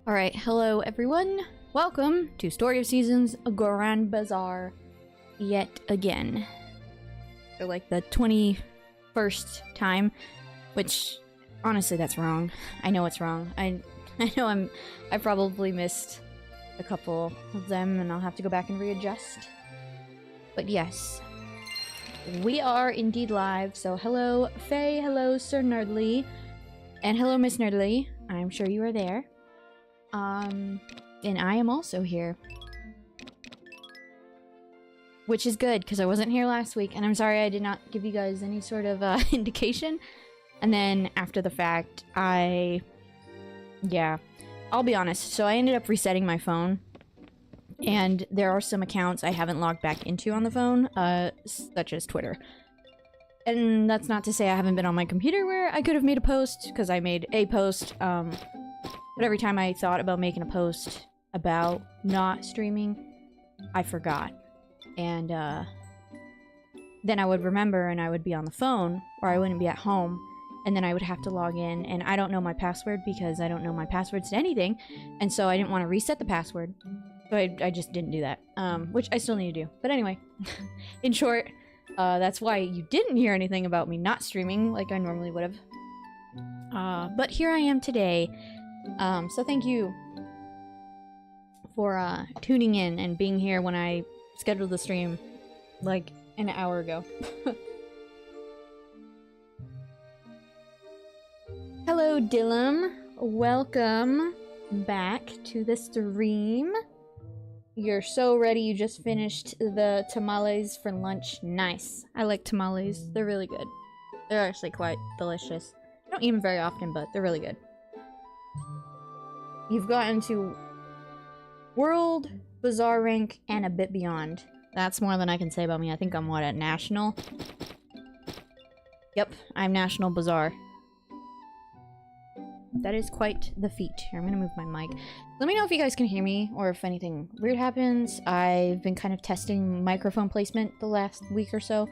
Alright, hello everyone. Welcome to Story of Seasons Grand Bazaar yet again. For like the 21st time, which honestly that's wrong. I know it's wrong. I know I probably missed a couple of them and I'll have to go back and readjust. But yes, we are indeed live. So hello Faye, hello Sir Nerdly, and hello Miss Nerdly. I'm sure you are there. And I am also here. Which is good, because I wasn't here last week, and I'm sorry I did not give you guys any sort of, indication. And then, after the fact, yeah, I'll be honest, so I ended up resetting my phone. And there are some accounts I haven't logged back into on the phone, such as Twitter. And that's not to say I haven't been on my computer where I could have made a post, because I made a post, but every time I thought about making a post about not streaming, I forgot. And then I would remember and I would be on the phone, or I wouldn't be at home, and then I would have to log in, and I don't know my password because I don't know my passwords to anything, and so I didn't want to reset the password. So I just didn't do that, which I still need to do. But anyway, in short, that's why you didn't hear anything about me not streaming like I normally would have. But here I am today. So thank you for tuning in and being here when I scheduled the stream like an hour ago. Hello Dylan, welcome back to the stream. You're so ready, you just finished the tamales for lunch. Nice. I like tamales, they're really good. They're actually quite delicious. I don't eat them very often, but they're really good. You've gotten to World, Bazaar rank, and a bit beyond. That's more than I can say about me. I think I'm, what, at National? Yep, I'm National Bazaar. That is quite the feat. Here, I'm gonna move my mic. Let me know if you guys can hear me, or if anything weird happens. I've been kind of testing microphone placement the last week or so.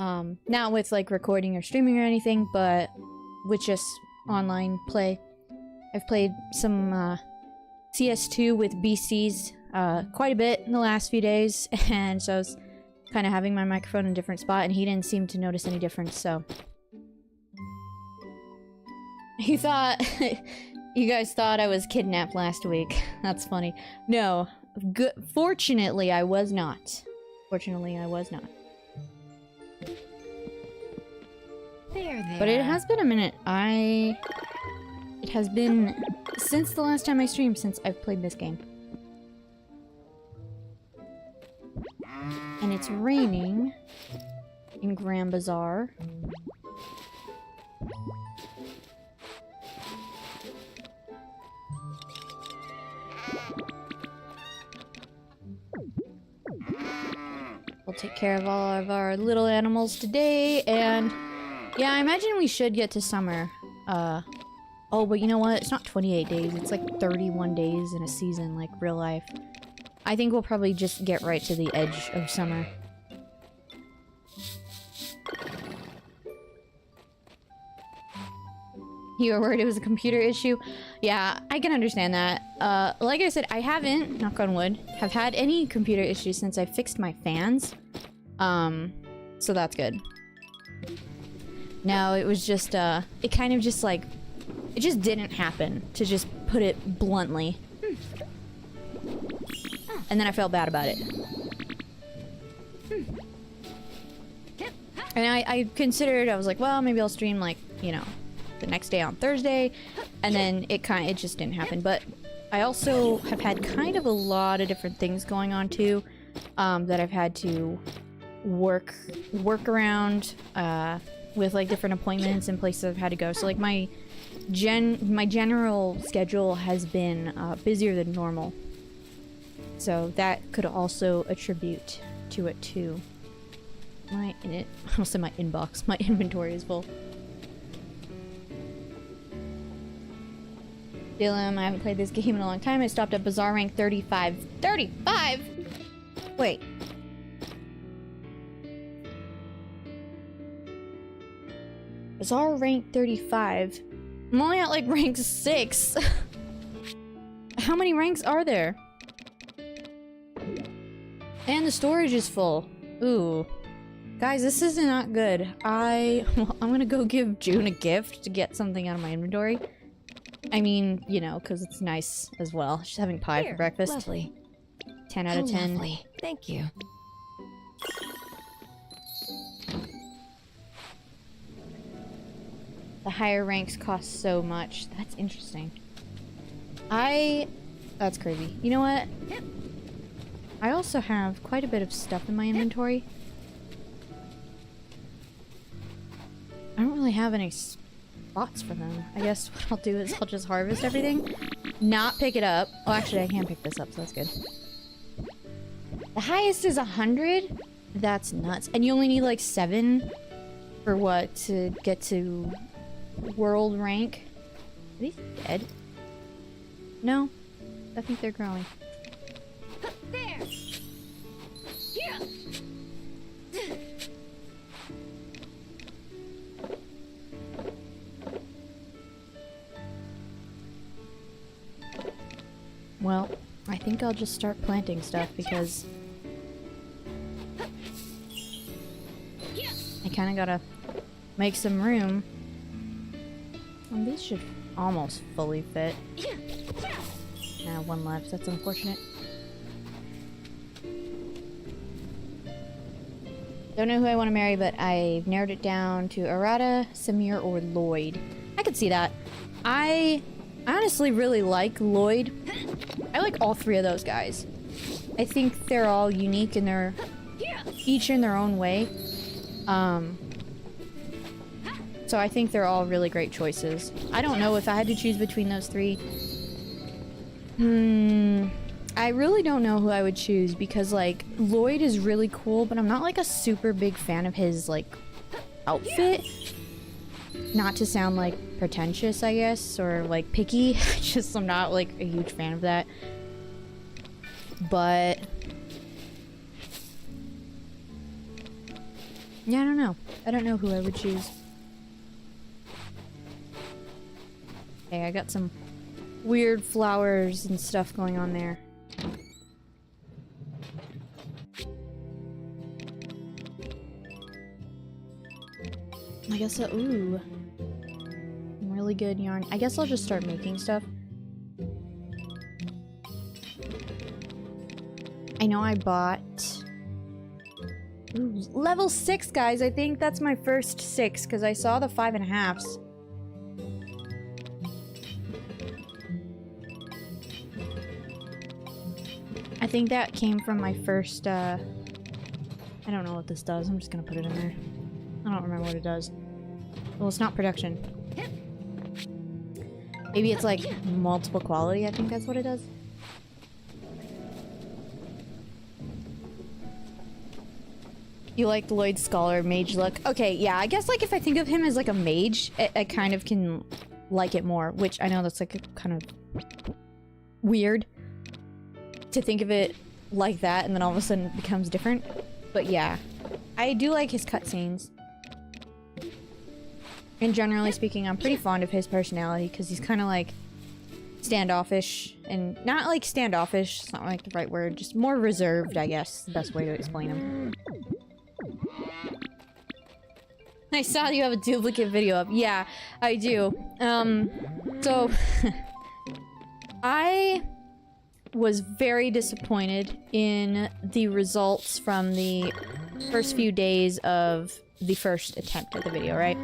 Not with, like, recording or streaming or anything, but with just online play. I've played some CS2 with BCs quite a bit in the last few days, and so I was kind of having my microphone in a different spot, and he didn't seem to notice any difference, so... He thought... You guys thought I was kidnapped last week. That's funny. No. Fortunately, I was not. Fortunately, I was not. There. But it has been a minute. It has been since the last time I streamed since I've played this game. And it's raining in Grand Bazaar. We'll take care of all of our little animals today, and yeah, I imagine we should get to summer. Oh, but you know what? It's not 28 days. It's like 31 days in a season, like real life. I think we'll probably just get right to the edge of summer. You were worried it was a computer issue? Yeah, I can understand that. Like I said, I haven't, knock on wood, have had any computer issues since I fixed my fans. So that's good. No, it was just, it kind of just like, it just didn't happen, to just put it bluntly. And then I felt bad about it. And I considered, I was like, well, maybe I'll stream, like, you know, the next day on Thursday. And then it just didn't happen. But I also have had kind of a lot of different things going on, too, that I've had to work around, with, like, different appointments and places I've had to go. So, like, my general schedule has been busier than normal, so that could also attribute to it too. I almost said my inbox. My inventory is full. Dylan, I haven't played this game in a long time. I stopped at Bazaar rank 35. 35? Wait. Bazaar rank 35. I'm only at like rank 6. how many ranks are there? And the storage is full. Ooh. Guys, this is not good. I'm gonna go give June a gift to get something out of my inventory. I mean, you know, because it's nice as well. She's having pie for breakfast. Lovely. 10 out of 10. Lovely. Thank you. The higher ranks cost so much. That's interesting. That's crazy. You know what? I also have quite a bit of stuff in my inventory. I don't really have any spots for them. I guess what I'll do is I'll just harvest everything, not pick it up. Oh, actually, I can pick this up, so that's good. The highest is 100? That's nuts. And you only need like 7 for what? To get to world rank? Are these dead? No. I think they're growing. There. Yeah. Well, I think I'll just start planting stuff because I kind of gotta make some room. And these should almost fully fit. One left. That's unfortunate. Don't know who I want to marry, but I've narrowed it down to Arata, Samir, or Lloyd. I could see that. I honestly really like Lloyd. I like all 3 of those guys. I think they're all unique and they're each in their own way. So I think they're all really great choices. I don't know if I had to choose between those 3. I really don't know who I would choose because, like, Lloyd is really cool, but I'm not, like, a super big fan of his, like, outfit. Not to sound, like, pretentious, I guess, or, like, picky. Just I'm not, like, a huge fan of that. But yeah, I don't know. I don't know who I would choose. Okay, I got some weird flowers and stuff going on there. I guess ooh. Really good yarn. I guess I'll just start making stuff. I know I bought... Ooh, level 6, guys! I think that's my first 6, because I saw the 5.5s. I think that came from my first, I don't know what this does. I'm just gonna put it in there. I don't remember what it does. Well, it's not production. Maybe it's like multiple quality. I think that's what it does. You like Lloyd Scholar mage look? Okay, yeah, I guess like if I think of him as like a mage, I kind of can like it more, which I know that's like a kind of weird to think of it like that and then all of a sudden it becomes different. But yeah, I do like his cutscenes. And generally speaking, I'm pretty fond of his personality because he's kind of like standoffish, and not like standoffish, it's not like the right word, just more reserved, I guess, the best way to explain him. I saw you have a duplicate video up. Yeah, I do. So I was very disappointed in the results from the first few days of the first attempt at the video, right?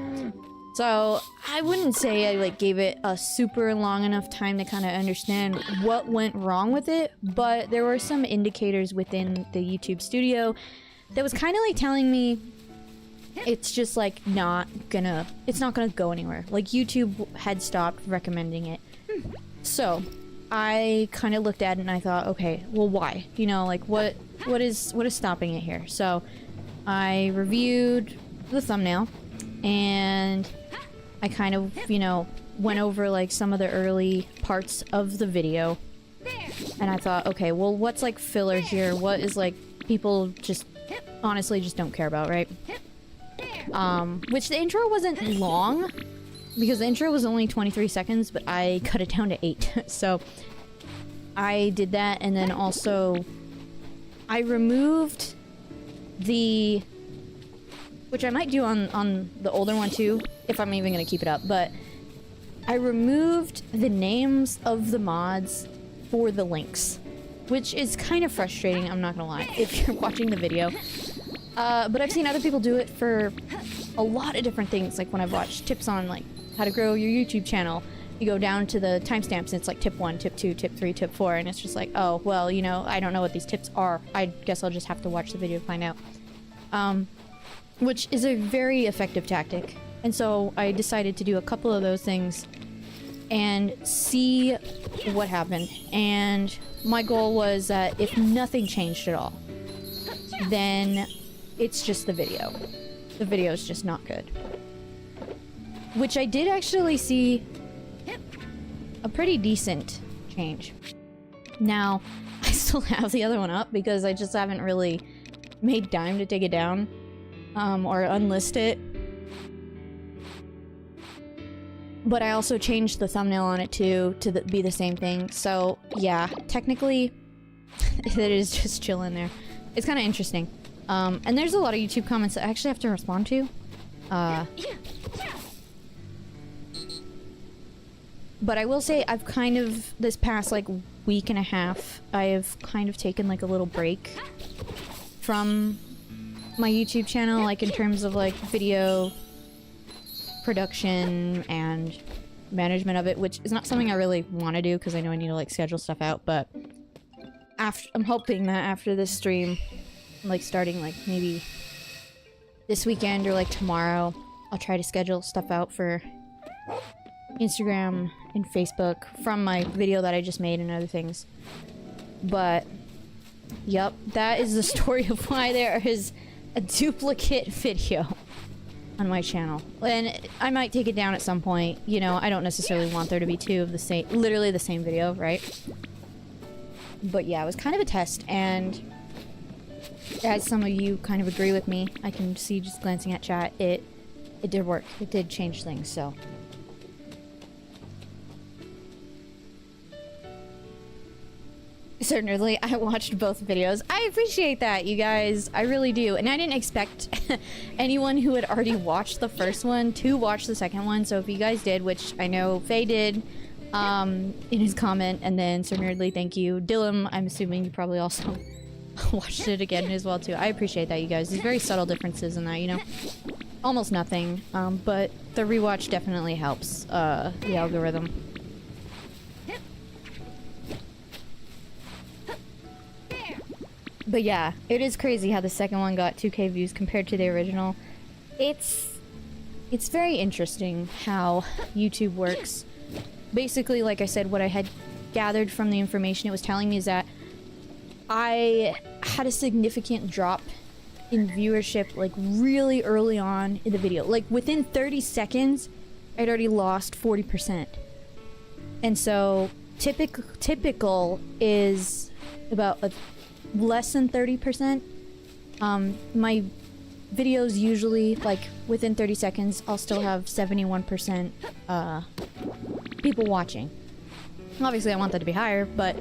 So I wouldn't say I like gave it a super long enough time to kind of understand what went wrong with it, but there were some indicators within the YouTube studio that was kind of like telling me it's just like it's not gonna go anywhere. Like YouTube had stopped recommending it. So I kind of looked at it and I thought, okay, well, why? You know, like what is stopping it here? So I reviewed the thumbnail and I kind of, you know, went over like some of the early parts of the video. And I thought, okay, well, what's like filler here? What is like people just honestly just don't care about, right? Which the intro wasn't long because the intro was only 23 seconds, but I cut it down to 8. So I did that, and then also I removed the, which I might do on the older one too, if I'm even gonna keep it up, but I removed the names of the mods for the links, which is kind of frustrating, I'm not gonna lie, if you're watching the video. But I've seen other people do it for a lot of different things, like when I've watched tips on like how to grow your YouTube channel, you go down to the timestamps and it's like tip 1, tip 2, tip 3, tip 4, and it's just like, oh, well, you know, I don't know what these tips are. I guess I'll just have to watch the video to find out. Which is a very effective tactic. And so I decided to do a couple of those things and see what happened. And my goal was that if nothing changed at all, then it's just the video. The video is just not good. Which I did actually see a pretty decent change. Now, I still have the other one up because I just haven't really made time to take it down or unlist it. But I also changed the thumbnail on it too to be the same thing. So yeah, technically it is just chilling there. It's kind of interesting. And there's a lot of YouTube comments that I actually have to respond to. But I will say I've kind of, this past like week and a half, I've kind of taken like a little break from my YouTube channel, like in terms of like video production and management of it, which is not something I really want to do because I know I need to like schedule stuff out, but I'm hoping that after this stream, like starting like maybe this weekend or like tomorrow, I'll try to schedule stuff out for Instagram and Facebook from my video that I just made and other things. But yep, that is the story of why there is a duplicate video on my channel. And I might take it down at some point, you know, I don't necessarily want there to be two of the same, literally the same video, right? But yeah, it was kind of a test, and as some of you kind of agree with me, I can see just glancing at chat, it did work. It did change things, so. Certainly, I watched both videos. I appreciate that, you guys. I really do. And I didn't expect anyone who had already watched the first one to watch the second one. So if you guys did, which I know Faye did in his comment, and then Sir Nerdly, thank you. Dylan, I'm assuming you probably also watched it again as well, too. I appreciate that, you guys. There's very subtle differences in that, you know? Almost nothing. But the rewatch definitely helps the algorithm. But yeah, it is crazy how the second one got 2K views compared to the original. It's very interesting how YouTube works. Basically, like I said, what I had gathered from the information it was telling me is that I had a significant drop in viewership like really early on in the video. Like within 30 seconds, I'd already lost 40%. And so typical is about less than 30%. My videos usually, like, within 30 seconds, I'll still have 71% people watching. Obviously, I want that to be higher, but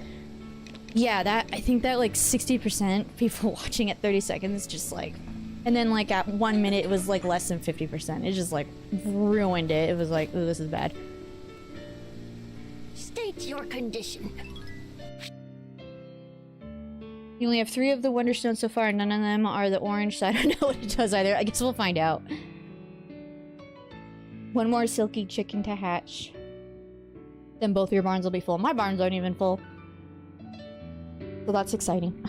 yeah, I think that, like, 60% people watching at 30 seconds just, like... And then, like, at 1 minute, it was, like, less than 50%. It just, like, ruined it. It was like, ooh, this is bad. State your condition. You only have 3 of the Wonderstones so far, and none of them are the orange, so I don't know what it does either. I guess we'll find out. 1 more silky chicken to hatch. Then both your barns will be full. My barns aren't even full. So that's exciting.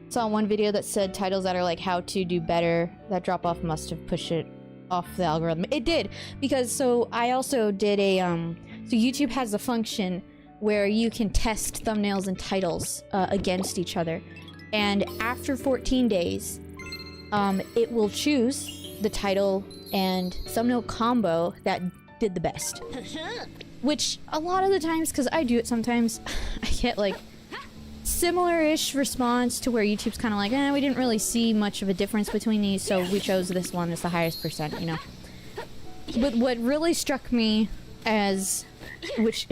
Saw one video that said titles that are like how to do better. That drop off must have pushed it off the algorithm. It did, because so I also did a so YouTube has a function where you can test thumbnails and titles against each other, and after 14 days it will choose the title and thumbnail combo that did the best. Which a lot of the times, because I do it sometimes, I get like similar-ish response to where YouTube's kind of like, we didn't really see much of a difference between these, so we chose this one as the highest percent, you know. But what really struck me which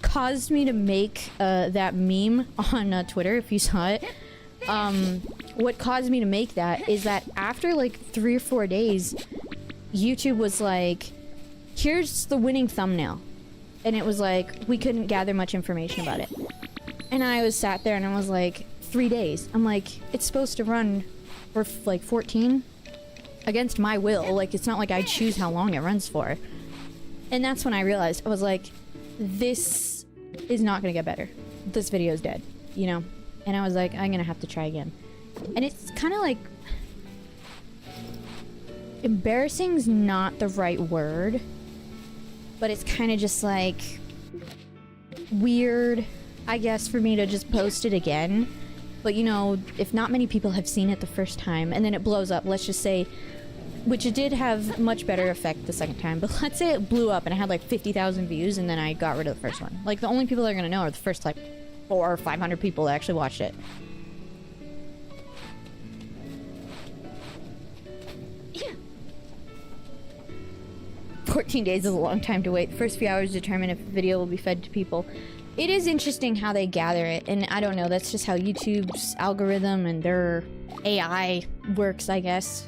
caused me to make that meme on Twitter, if you saw it. What caused me to make that is that after like 3 or 4 days, YouTube was like, here's the winning thumbnail. And it was like, we couldn't gather much information about it. And I was sat there and I was like, 3 days. I'm like, it's supposed to run for like 14 against my will. Like, it's not like I choose how long it runs for. And that's when I realized, I was like, this is not gonna get better. This video is dead, you know? And I was like, I'm gonna have to try again. And it's kind of like, embarrassing's not the right word, but it's kind of just like weird, I guess, for me to just post it again. But you know, if not many people have seen it the first time and then it blows up, let's just say, which it did have much better effect the second time, but let's say it blew up and it had like 50,000 views and then I got rid of the first one. Like, the only people that are gonna know are the first like 400 or 500 people that actually watched it. 14 days is a long time to wait. The first few hours determine if the video will be fed to people. It is interesting how they gather it, and I don't know, that's just how YouTube's algorithm and their AI works, I guess.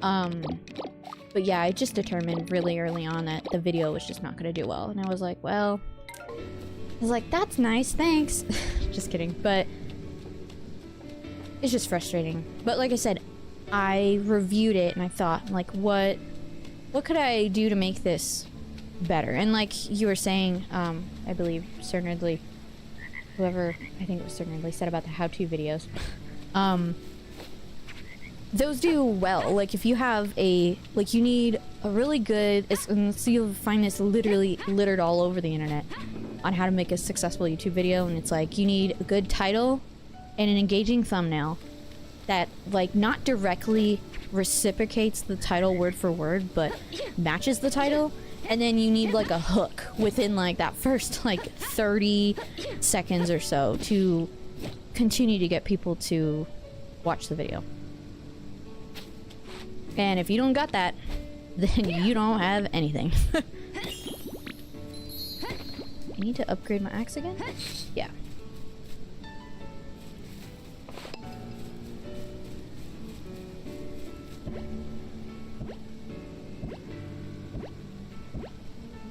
But yeah, I just determined really early on that the video was just not gonna do well, and I was like, well, that's nice, thanks. Just kidding, but it's just frustrating. But like I said, I reviewed it and I thought, like, what could I do to make this better? And like you were saying, I believe Sir Nerdly, whoever, I think it was Sir Nerdly, said about the how-to videos. Those do well. Like, if you have a, like, you need a really good, and so you'll find this literally littered all over the internet on how to make a successful YouTube video, and it's like, you need a good title and an engaging thumbnail that, like, not directly reciprocates the title word for word, but matches the title. And then you need like a hook within like that first like 30 seconds or so to continue to get people to watch the video. And if you don't got that, then you don't have anything. I need to upgrade my axe again? Yeah.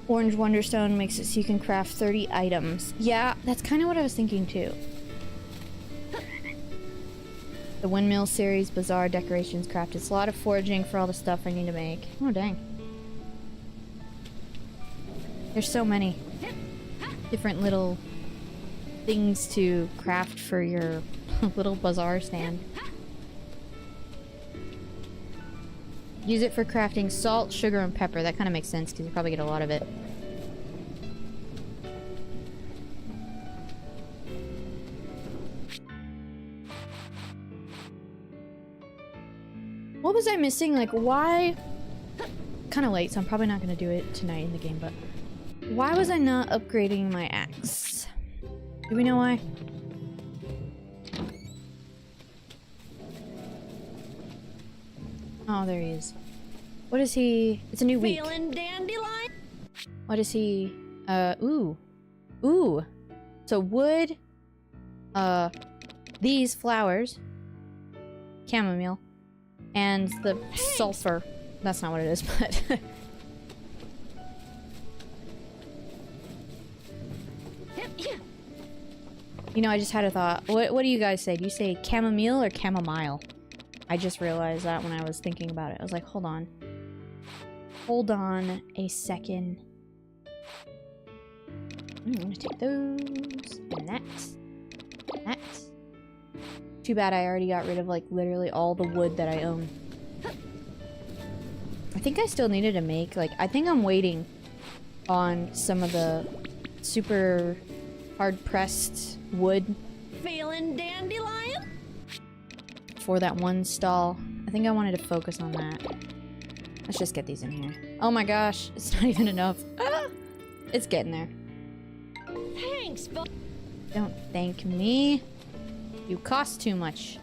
Orange Wonderstone makes it so you can craft 30 items. Yeah, that's kind of what I was thinking too. The Windmill series, Bazaar, decorations crafted. It's a lot of foraging for all the stuff I need to make. Oh, dang. There's so many different little things to craft for your little bazaar stand. Use it for crafting salt, sugar, and pepper. That kind of makes sense because you probably get a lot of it. What was I missing? Like, why? Kind of late, so I'm probably not going to do it tonight in the game, but why was I not upgrading my axe? Do we know why? Oh, there he is. What is he? It's a new week. Feeling dandelion? What is he? Ooh. Ooh. So wood, these flowers, chamomile, and the sulfur. That's not what it is, but... You know, I just had a thought. What do you guys say? Do you say chamomile or chamomile? I just realized that when I was thinking about it. I was like, hold on. Hold on a second. I'm gonna take those. And that. That. Too bad I already got rid of, like, literally all the wood that I own. I think I still needed to make, like, I think I'm waiting on some of the super hard-pressed wood. Feeling dandelion? For that one stall. I think I wanted to focus on that. Let's just get these in here. Oh my gosh, it's not even enough. Ah! It's getting there. Thanks, but Don't thank me. You cost too much.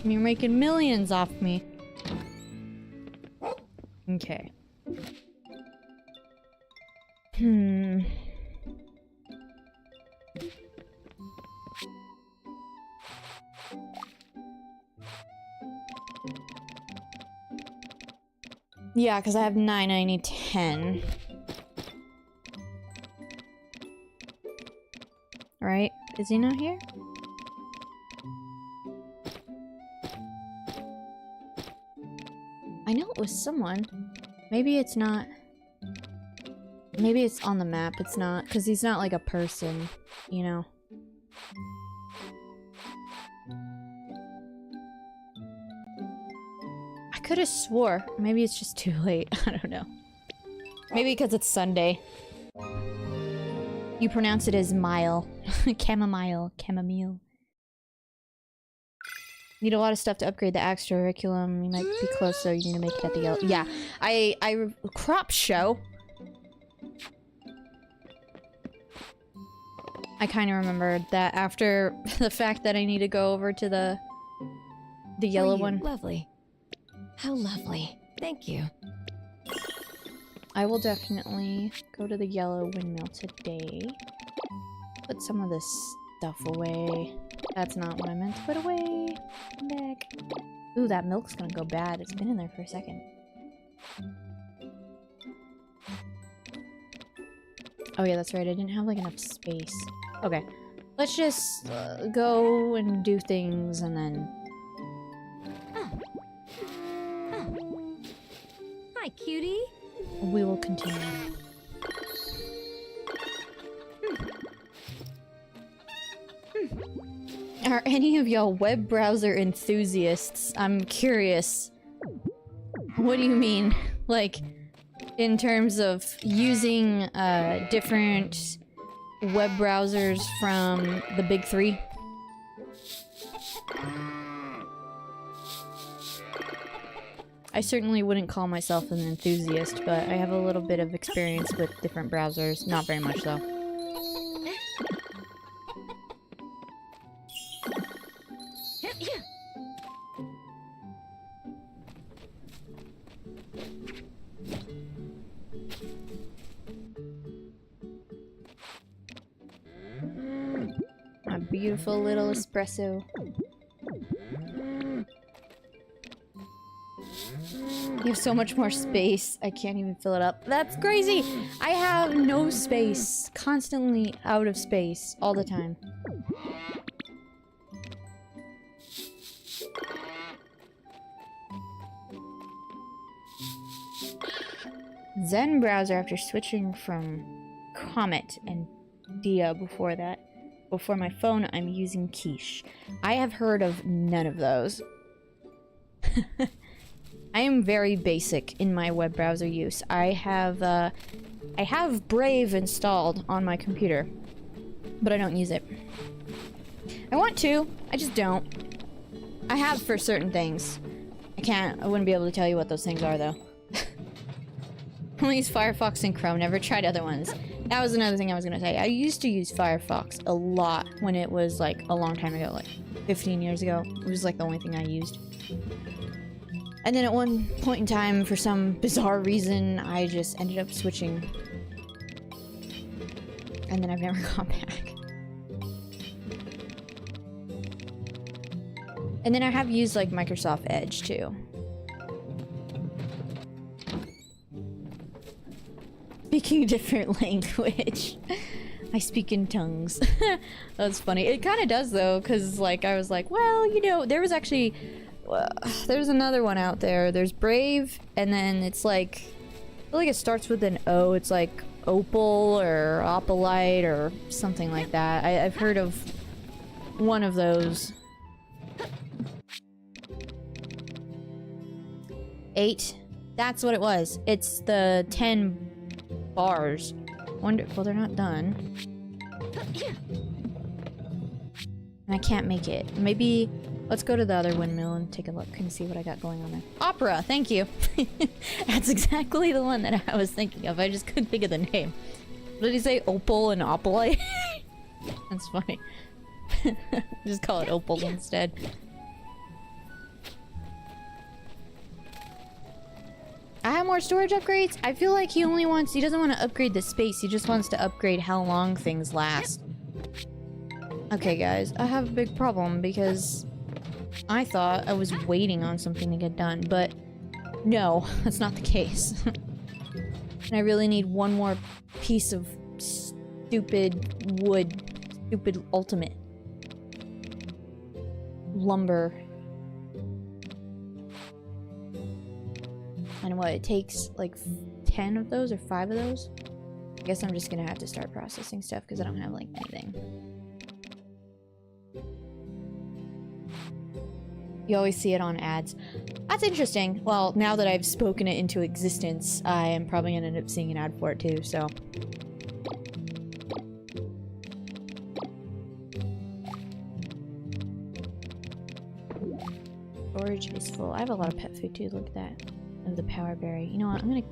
You're making millions off me. Okay. Hmm. Yeah, because I have 9, I need 10. Right? Is he not here? I know it was someone. Maybe it's not. Maybe it's on the map. It's not, because he's not like a person, you know? I could have swore. Maybe it's just too late. I don't know. Maybe because it's Sunday. You pronounce it as mile. Chamomile. Chamomile. Need a lot of stuff to upgrade the axe curriculum. You might be close, so you need to make it at the yellow. Yeah. Crop show. I kind of remembered that after the fact that I need to go over to the yellow one. Lovely. How lovely. Thank you. I will definitely go to the yellow windmill today. Put some of this stuff away. That's not what I meant to put away. Come back. Ooh, that milk's gonna go bad. It's been in there for a second. Oh yeah, that's right. I didn't have like enough space. Okay. Let's just go and do things and then... Hi, cutie. we will continue. Are any of y'all web browser enthusiasts? I'm curious. What do you mean? Like, in terms of using different web browsers from the big three? I certainly wouldn't call myself an enthusiast, but I have a little bit of experience with different browsers. Not very much, though. A beautiful little espresso. You have so much more space. I can't even fill it up. That's crazy! I have no space. Constantly out of space. All the time. Zen browser after switching from Comet and Dia before that. Before my phone, I'm using Quiche. I have heard of none of those. I am very basic in my web browser use. I have Brave installed on my computer, but I don't use it. I want to, I just don't. I have for certain things. I wouldn't be able to tell you what those things are, though. Only use Firefox and Chrome, never tried other ones. That was another thing I was gonna say. I used to use Firefox a lot when it was, like, a long time ago, like 15 years ago. It was, like, the only thing I used. And then at one point in time, for some bizarre reason, I just ended up switching. And then I've never gone back. And then I have used, like, Microsoft Edge, too. Speaking a different language. I speak in tongues. That's funny. It kind of does, though, because, like, I was like, well, you know, there was actually... there's another one out there. There's Brave, and then it's like... I feel like it starts with an O. It's like Opal or Opalite or something like that. I've heard of one of those. 8. That's what it was. It's the 10 bars. Well, they're not done. And I can't make it. Maybe... Let's go to the other windmill and take a look and see what I got going on there. Opera, thank you. That's exactly the one that I was thinking of. I just couldn't think of the name. Did he say Opal and Opalite? That's funny. Just call it Opal instead. I have more storage upgrades? I feel like he doesn't want to upgrade the space, he just wants to upgrade how long things last. Okay guys, I have a big problem because I thought I was waiting on something to get done, but no, that's not the case. And I really need one more piece of stupid wood, stupid ultimate lumber. And what, it takes like 10 of those or 5 of those? I guess I'm just gonna have to start processing stuff because I don't have like anything. You always see it on ads. That's interesting. Well, now that I've spoken it into existence, I am probably gonna end up seeing an ad for it too, so. Storage is full. I have a lot of pet food too, look at that. Of the power berry. You know what, I'm gonna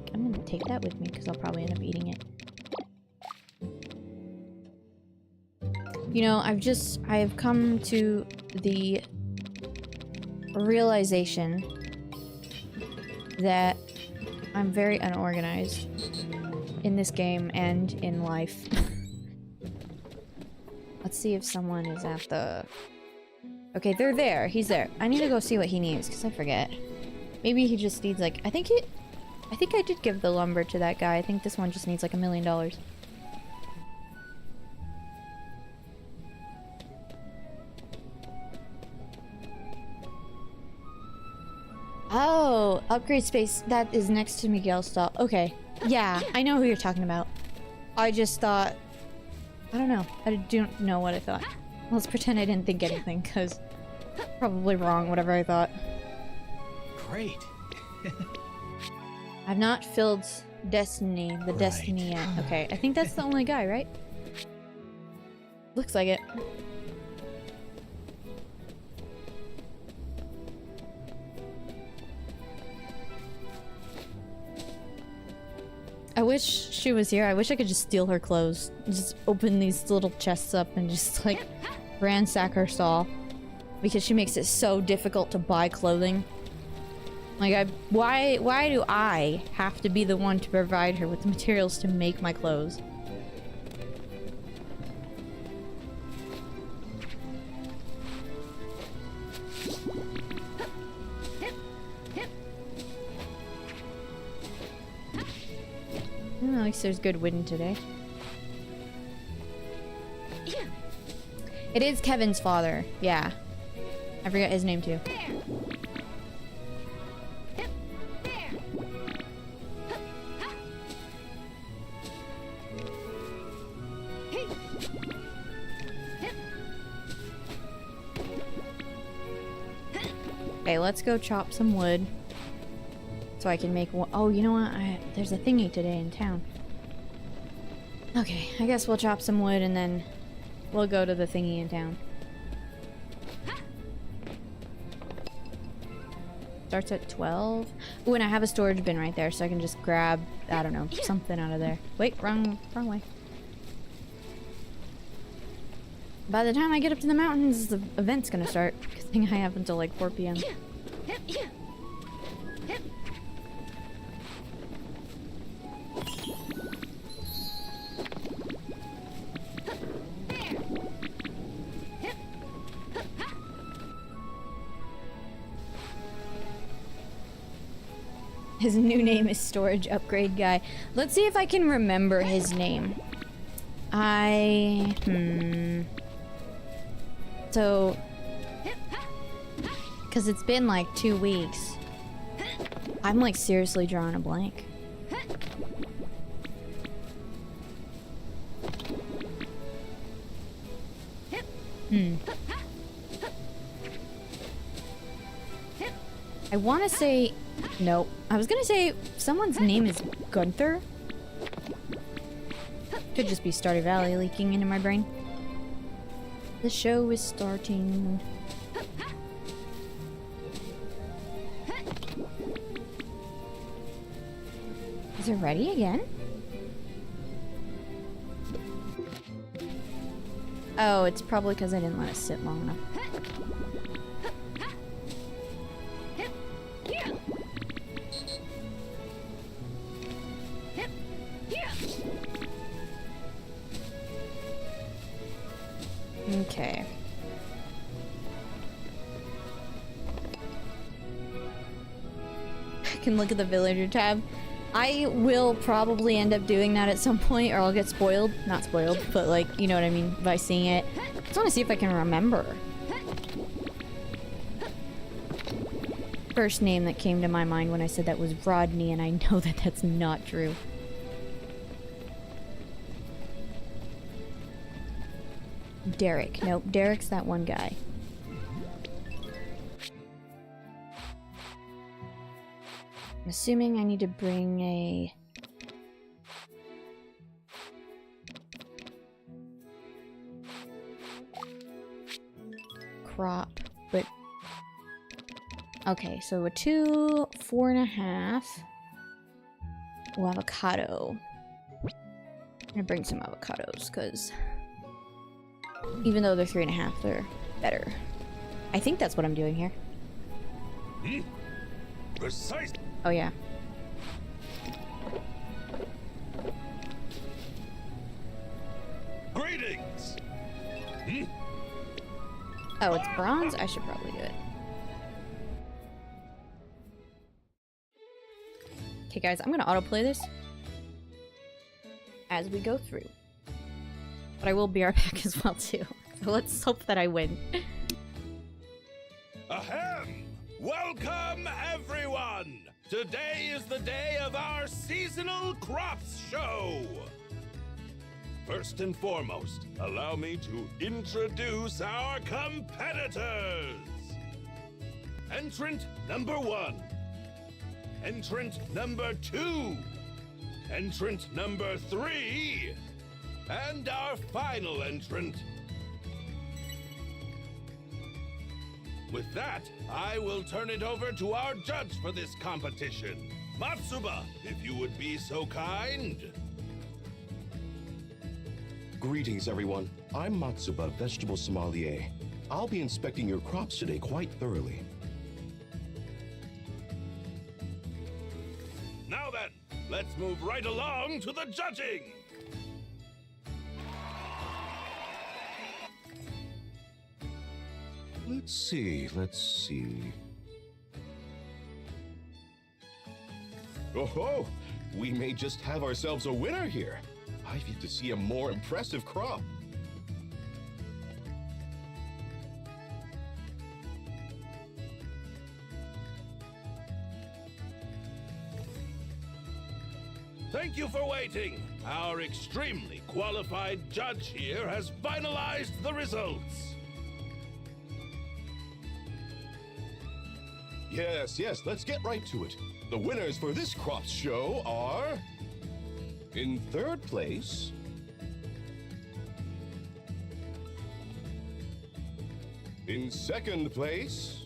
take that with me because I'll probably end up eating it. You know, I have come to the realization that I'm very unorganized in this game and in life. Let's see if someone is at the... Okay, they're there. He's there. I need to go see what he needs because I forget. Maybe he just needs like... I think I did give the lumber to that guy. I think this one just needs like $1 million. Oh, upgrade space. That is next to Miguel's stall. Okay. Yeah, I know who you're talking about. I just thought... I don't know. I don't know what I thought. Let's pretend I didn't think anything, because... Probably wrong, whatever I thought. Great. I've not filled Destiny yet. Okay, I think that's the only guy, right? Looks like it. I wish she was here. I wish I could just steal her clothes. Just open these little chests up and just like ransack her stall. Because she makes it so difficult to buy clothing. Like, why do I have to be the one to provide her with the materials to make my clothes? Oh, at least there's good wooden today. It is Kevin's father, yeah. I forgot his name too. Okay, let's go chop some wood. So I can make one. Oh, you know what? There's a thingy today in town. Okay, I guess we'll chop some wood and then we'll go to the thingy in town. Starts at 12. Ooh, and I have a storage bin right there, so I can just grab, I don't know, something out of there. Wait, wrong way. By the time I get up to the mountains, the event's gonna start. Good thing I have until like 4 p.m. His new name is Storage Upgrade Guy. Let's see if I can remember his name. So... Because it's been like 2 weeks. I'm like seriously drawing a blank. I want to say... Nope. I was gonna say someone's name is Gunther. Could just be Stardew Valley leaking into my brain. The show is starting. Is it ready again? Oh, it's probably because I didn't let it sit long enough. Okay. I can look at the villager tab. I will probably end up doing that at some point, or I'll get spoiled. Not spoiled, but like, you know what I mean, by seeing it. I just want to see if I can remember. First name that came to my mind when I said that was Rodney, and I know that that's not true. Derek. Nope, Derek's that one guy. I'm assuming I need to bring a... crop, but... Okay, so a 2, 4.5. Oh, avocado. I'm gonna bring some avocados, because... even though they're 3.5, they're better. I think that's what I'm doing here. Precise. Oh, yeah. Greetings. Oh, it's bronze? I should probably do it. Okay, guys, I'm gonna autoplay this as we go through. But I will be right back as well, too. So let's hope that I win. Ahem! Welcome, everyone! Today is the day of our seasonal crops show! First and foremost, allow me to introduce our competitors! Entrant number 1. Entrant number 2. Entrant number 3. And our final entrant. With that, I will turn it over to our judge for this competition. Matsuba, if you would be so kind. Greetings, everyone. I'm Matsuba, vegetable sommelier. I'll be inspecting your crops today quite thoroughly. Now then, let's move right along to the judging. Let's see. Oh, we may just have ourselves a winner here. I've yet to see a more impressive crop. Thank you for waiting. Our extremely qualified judge here has finalized the results. Yes, let's get right to it. The winners for this crops show are... in third place... in second place...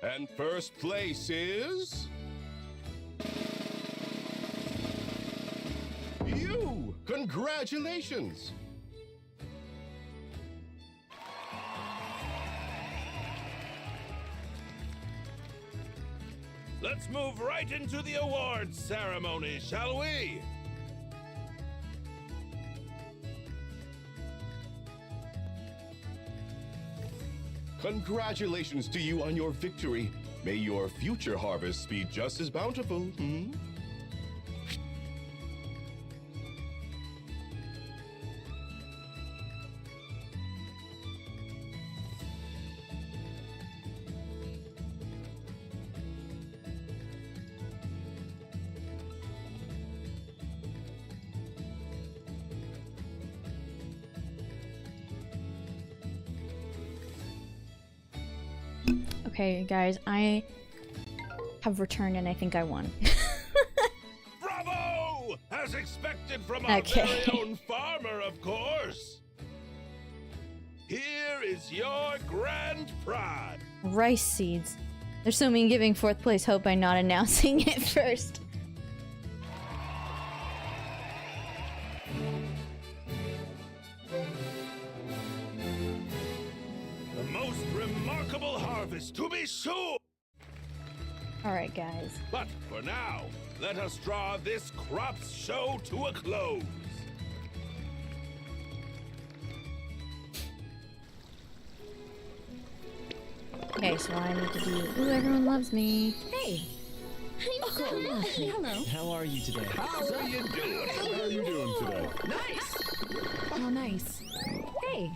and first place is... you! Congratulations! Let's move right into the awards ceremony, shall we? Congratulations to you on your victory. May your future harvests be just as bountiful, Okay, guys, I have returned and I think I won. Bravo! As expected from our Okay. very own farmer, of course. Here is your grand prize. Rice seeds. They're so mean giving fourth place hope by not announcing it first. The most remarkable harvest, to be sure. Alright, guys. But for now, let us draw this crops show to a close. Okay, so I need to do. Ooh, everyone loves me. Hey. I'm so lovely. Hello. How are you today? How are you doing? How are you doing today? Nice! Oh, nice. Hey.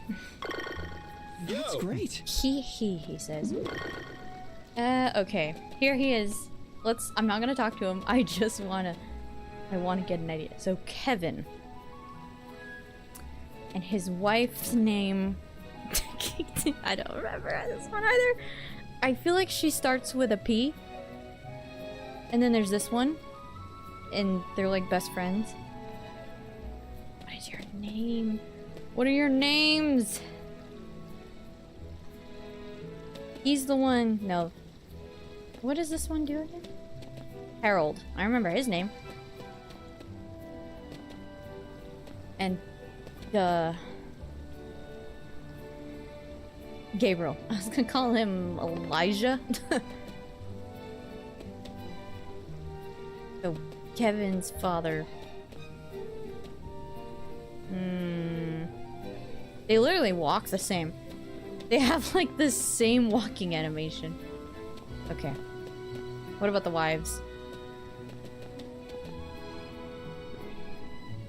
That's great. He says. Okay. Here he is. I'm not gonna talk to him. I wanna get an idea. So, Kevin. And his wife's name... I don't remember this one either. I feel like she starts with a P. And then there's this one. And they're like best friends. What is your name? What are your names? He's the one. No. What does this one do again? Harold. I remember his name. And the Gabriel. I was gonna call him Elijah. So Kevin's father. They literally walk the same. They have like the same walking animation. Okay. What about the wives?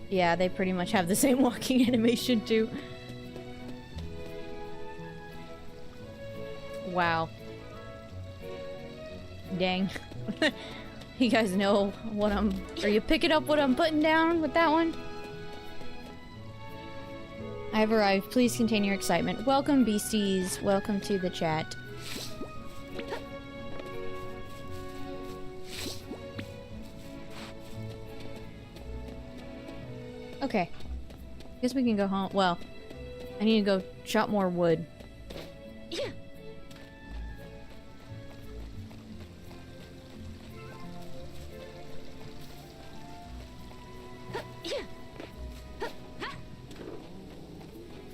Yeah, they pretty much have the same walking animation too. Wow. Dang. You guys know what are you picking up what I'm putting down with that one? I've arrived. Please contain your excitement. Welcome, beasties. Welcome to the chat. Okay. Guess we can go home. Well, I need to go chop more wood. Yeah.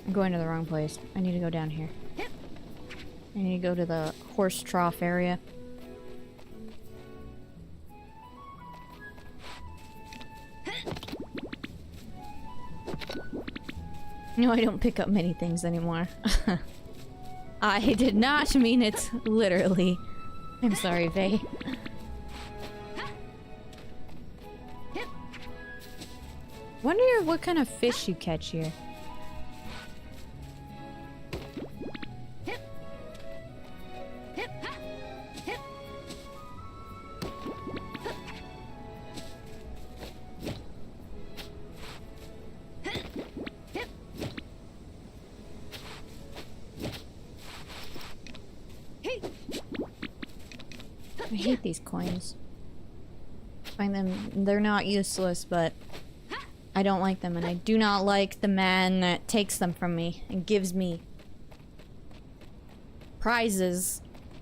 I'm going to the wrong place. I need to go down here. I need to go to the horse trough area. No, I don't pick up many things anymore. I did not mean it literally. I'm sorry, Faye. Wonder what kind of fish you catch here. I hate these coins. I find them, they're not useless, but I don't like them, and I do not like the man that takes them from me and gives me prizes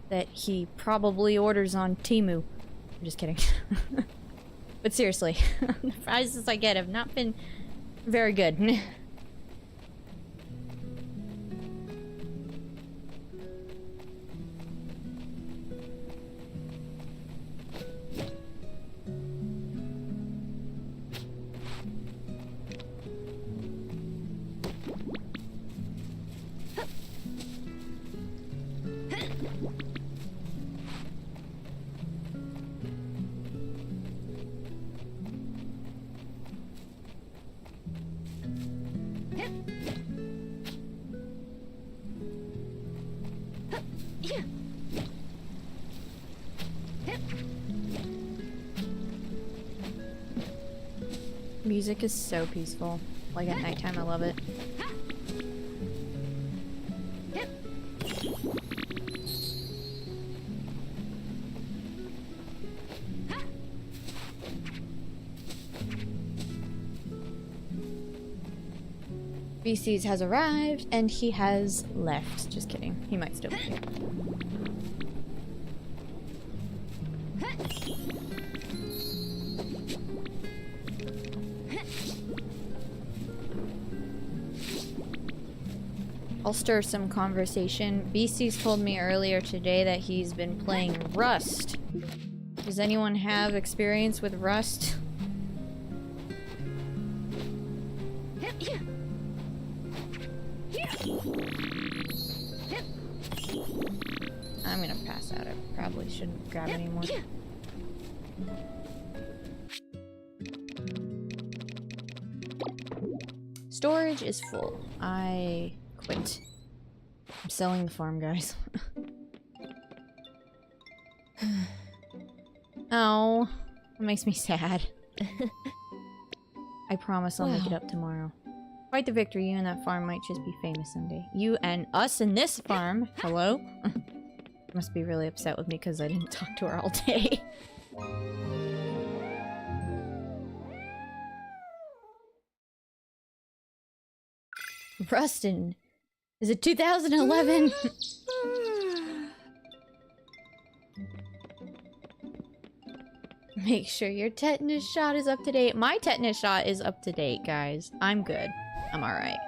that he probably orders on Temu. I'm just kidding. But seriously, the prizes I get have not been very good. Music is so peaceful. Like at nighttime, I love it. BC's has arrived, and he has left. Just kidding. He might still be here. I'll stir some conversation. BC's told me earlier today that he's been playing Rust. Does anyone have experience with Rust? I'm gonna pass out. I probably shouldn't grab any more. Storage is full. I quit. I'm selling the farm, guys. Oh, that makes me sad. I promise I'll make it up tomorrow. Quite the victory. You and that farm might just be famous someday. You and us and this farm. Hello? Must be really upset with me because I didn't talk to her all day. Rustin. Is it 2011? Make sure your tetanus shot is up to date. My tetanus shot is up to date, guys. I'm good. I'm alright.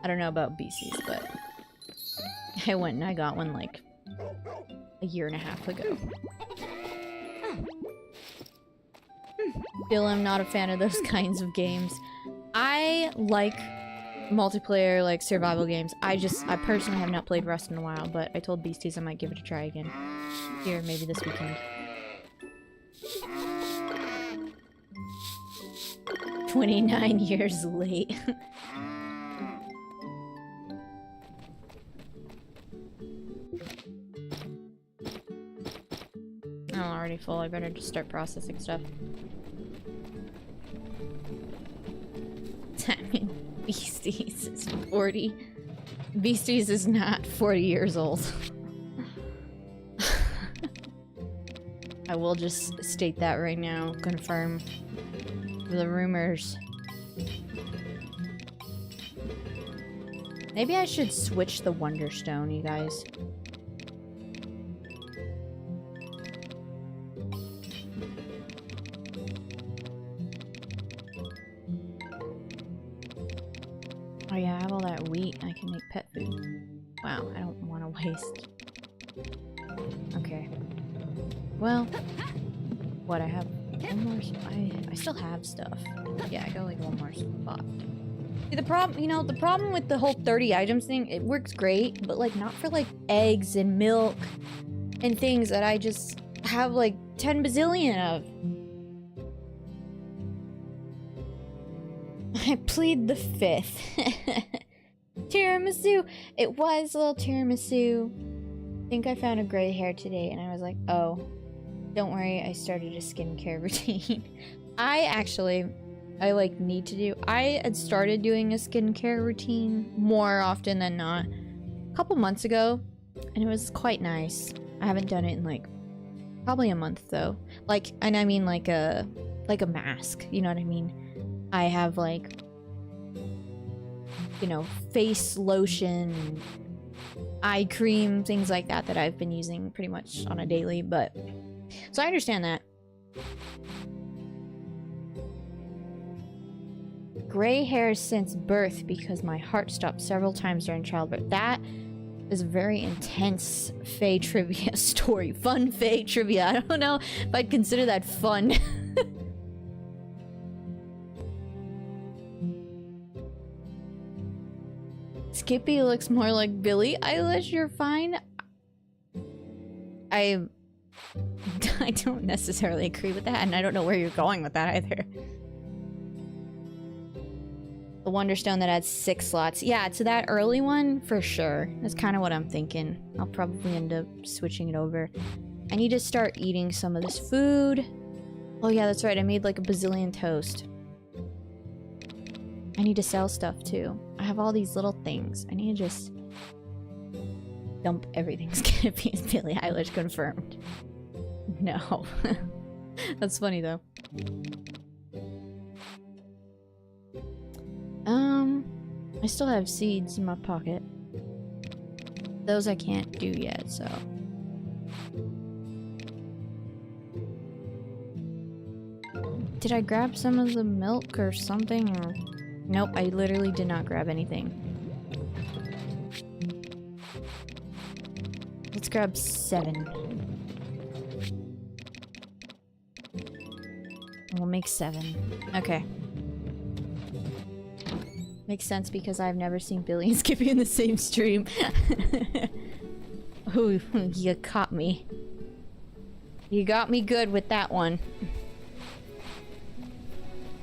I don't know about BC's, but I went and I got one like a year and a half ago. Still, I'm not a fan of those kinds of games. I like multiplayer, like survival games. I personally have not played Rust in a while, but I told Beasties I might give it a try again. Here, maybe this weekend. 29 years late. I'm already full. I better just start processing stuff. I mean, Beasties is 40. Beasties is not 40 years old. I will just state that right now. Confirm the rumors. Maybe I should switch the Wonderstone, you guys. Oh yeah, I have all that wheat. I can make pet food. Wow, I don't want to waste. Okay. Well, what I have one more. I still have stuff. Yeah, I got like one more spot. See, the problem, you know, the problem with the whole 30 items thing, it works great, but like not for like eggs and milk and things that I just have like 10 bazillion of. I plead the fifth. Tiramisu! It was a little tiramisu. I think I found a gray hair today and I was like, oh, don't worry, I started a skincare routine. I like need to do, I had started doing a skincare routine more often than not a couple months ago, and it was quite nice. I haven't done it in like probably a month though. Like, and I mean like a mask, you know what I mean? I have like, you know, face lotion, eye cream, things like that that I've been using pretty much on a daily, but so I understand that. Gray hair since birth because my heart stopped several times during childbirth. That is a very intense Fae trivia story. Fun Fae trivia. I don't know if I'd consider that fun. Skippy looks more like Billie Eilish. You're fine. I don't necessarily agree with that, and I don't know where you're going with that either. The Wonderstone that adds 6 slots. Yeah, to that early one, for sure. That's kind of what I'm thinking. I'll probably end up switching it over. I need to start eating some of this food. Oh yeah, that's right. I made like a bazillion toast. I need to sell stuff too. I have all these little things. I need to just dump everything. Skippy and Billie Eilish confirmed. No. That's funny though. I still have seeds in my pocket. Those I can't do yet, so. Did I grab some of the milk or something? Or... Nope, I literally did not grab anything. Let's grab 7. We'll make 7. Okay. Makes sense because I've never seen Billy and Skippy in the same stream. Ooh, you caught me. You got me good with that one.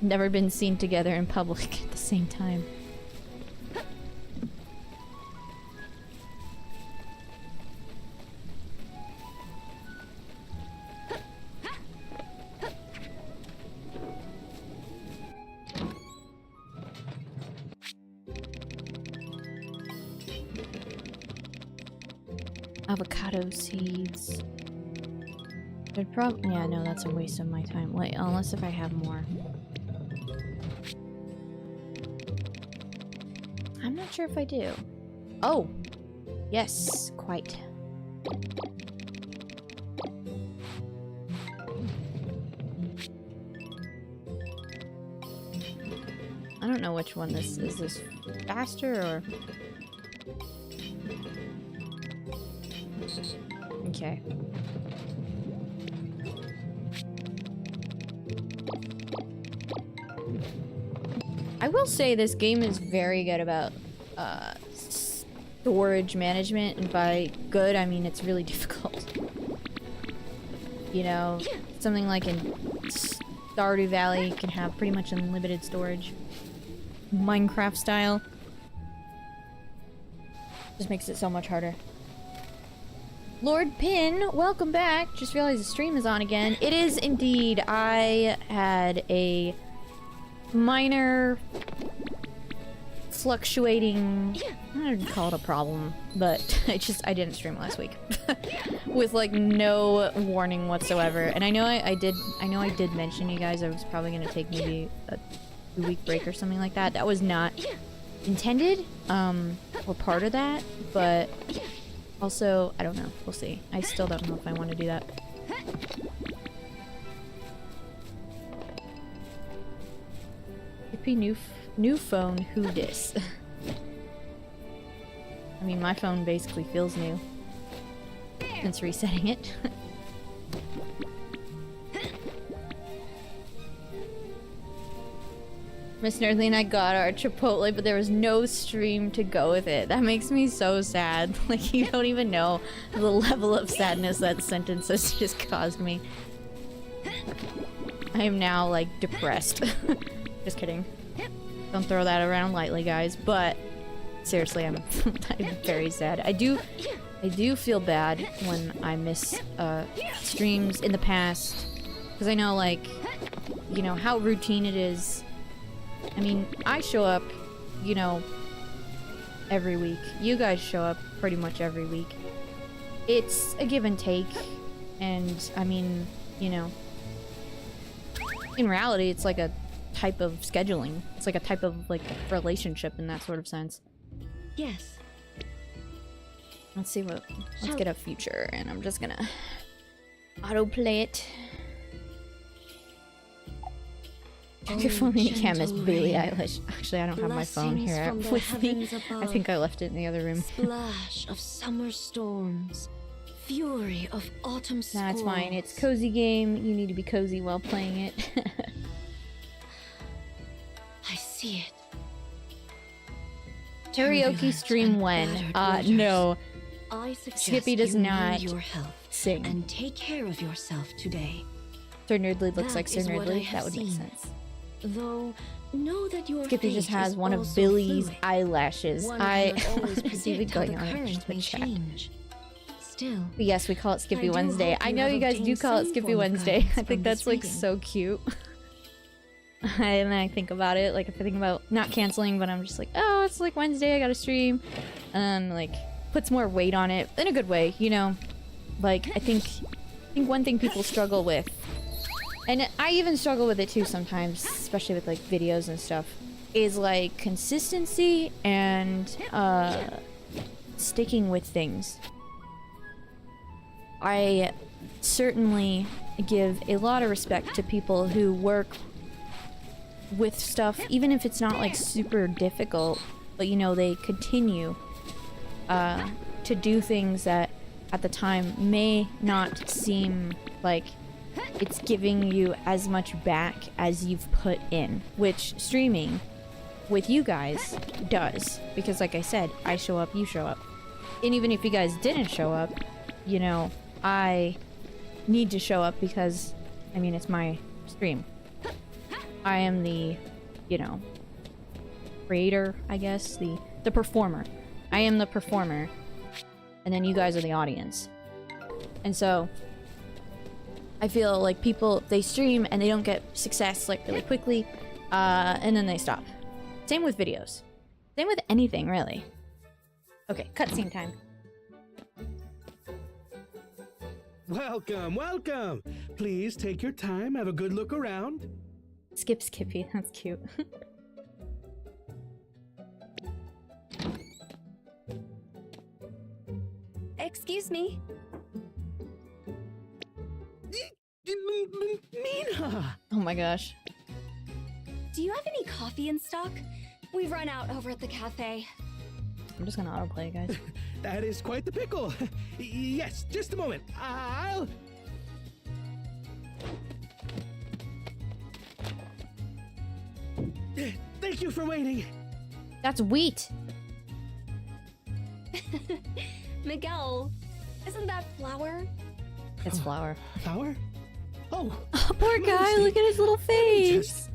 Never been seen together in public at the same time. Avocado seeds. Yeah, no, that's a waste of my time. Wait, unless if I have more. I'm not sure if I do. Oh! Yes, quite. I don't know which one this is. Is this faster or... Okay. I will say this game is very good about storage management, and by good I mean it's really difficult. You know, something like in Stardew Valley can have pretty much unlimited storage. Minecraft style. Just makes it so much harder. Lord Pin, welcome back. Just realized the stream is on again. It is indeed. I had a minor fluctuating, I don't call it a problem, but I didn't stream last week with like no warning whatsoever. And I know I did mention you guys I was probably gonna take maybe a 2-week break or something like that. That was not intended or part of that, but also I don't know. We'll see. I still don't know if I want to do that. Hippie new phone, who dis? I mean, my phone basically feels new since resetting it. Miss Nerdly and I got our Chipotle, but there was no stream to go with it. That makes me so sad. Like, you don't even know the level of sadness that sentence has just caused me. I am now, like, depressed. Just kidding. Don't throw that around lightly, guys. But seriously, I'm very sad. I do feel bad when I miss streams in the past, because I know, like, you know how routine it is. I mean, I show up, you know, every week. You guys show up pretty much every week. It's a give and take, and I mean, you know, in reality, it's like a type of scheduling. It's like a type of, like, relationship in that sort of sense. Yes. Let's see what... Let's get a future, and I'm just gonna autoplay it. If only you can't miss Billie Eilish. Actually, I don't have my phone here with me. I think I left it in the other room. Splash of summer storms. Fury of autumn squalls. Nah, it's fine. It's cozy game. You need to be cozy while playing it. I see it. Karaoke stream when? No. I suggest Skippy does you not your health sing. and take care of yourself today. Sir Nerdly looks That like Sir is what I Nerdly. have That would make seen. sense. Though, know that your Skippy just fate has is one of also Billy's fluid. eyelashes. One I cannot always see it predict how going the on in current the may chat. change. Still, But yes, we call it Skippy I do Wednesday. hope I you know have you guys do obtained call it some Skippy form of Wednesday. guidance I think from that's this like reading. so cute. And then I think about it, like if I think about not canceling, but I'm just like, oh, it's like Wednesday, I gotta stream. And like puts more weight on it in a good way, you know? Like I think one thing people struggle with, and I even struggle with it too sometimes, especially with like videos and stuff, is like consistency and sticking with things. I certainly give a lot of respect to people who work with stuff, even if it's not like super difficult, but you know, they continue to do things that at the time may not seem like it's giving you as much back as you've put in, which streaming with you guys does. Because like I said, I show up, you show up. And even if you guys didn't show up, you know, I need to show up because, I mean, it's my stream. I am the, you know, creator, I guess, the performer. I am the performer, and then you guys are the audience. And so, I feel like people, they stream and they don't get success, like, really quickly, and then they stop. Same with videos. Same with anything, really. Okay, cutscene time. Welcome, welcome! Please take your time, have a good look around. Skip Skippy, that's cute. Excuse me. Mina! Oh my gosh. Do you have any coffee in stock? We've run out over at the cafe. I'm just gonna autoplay, guys. That is quite the pickle. Yes, just a moment. I'll... Thank you for waiting. That's wheat! Miguel, isn't that flour? It's flour. Flour? Oh, Oh, poor guy, look at his little face! just...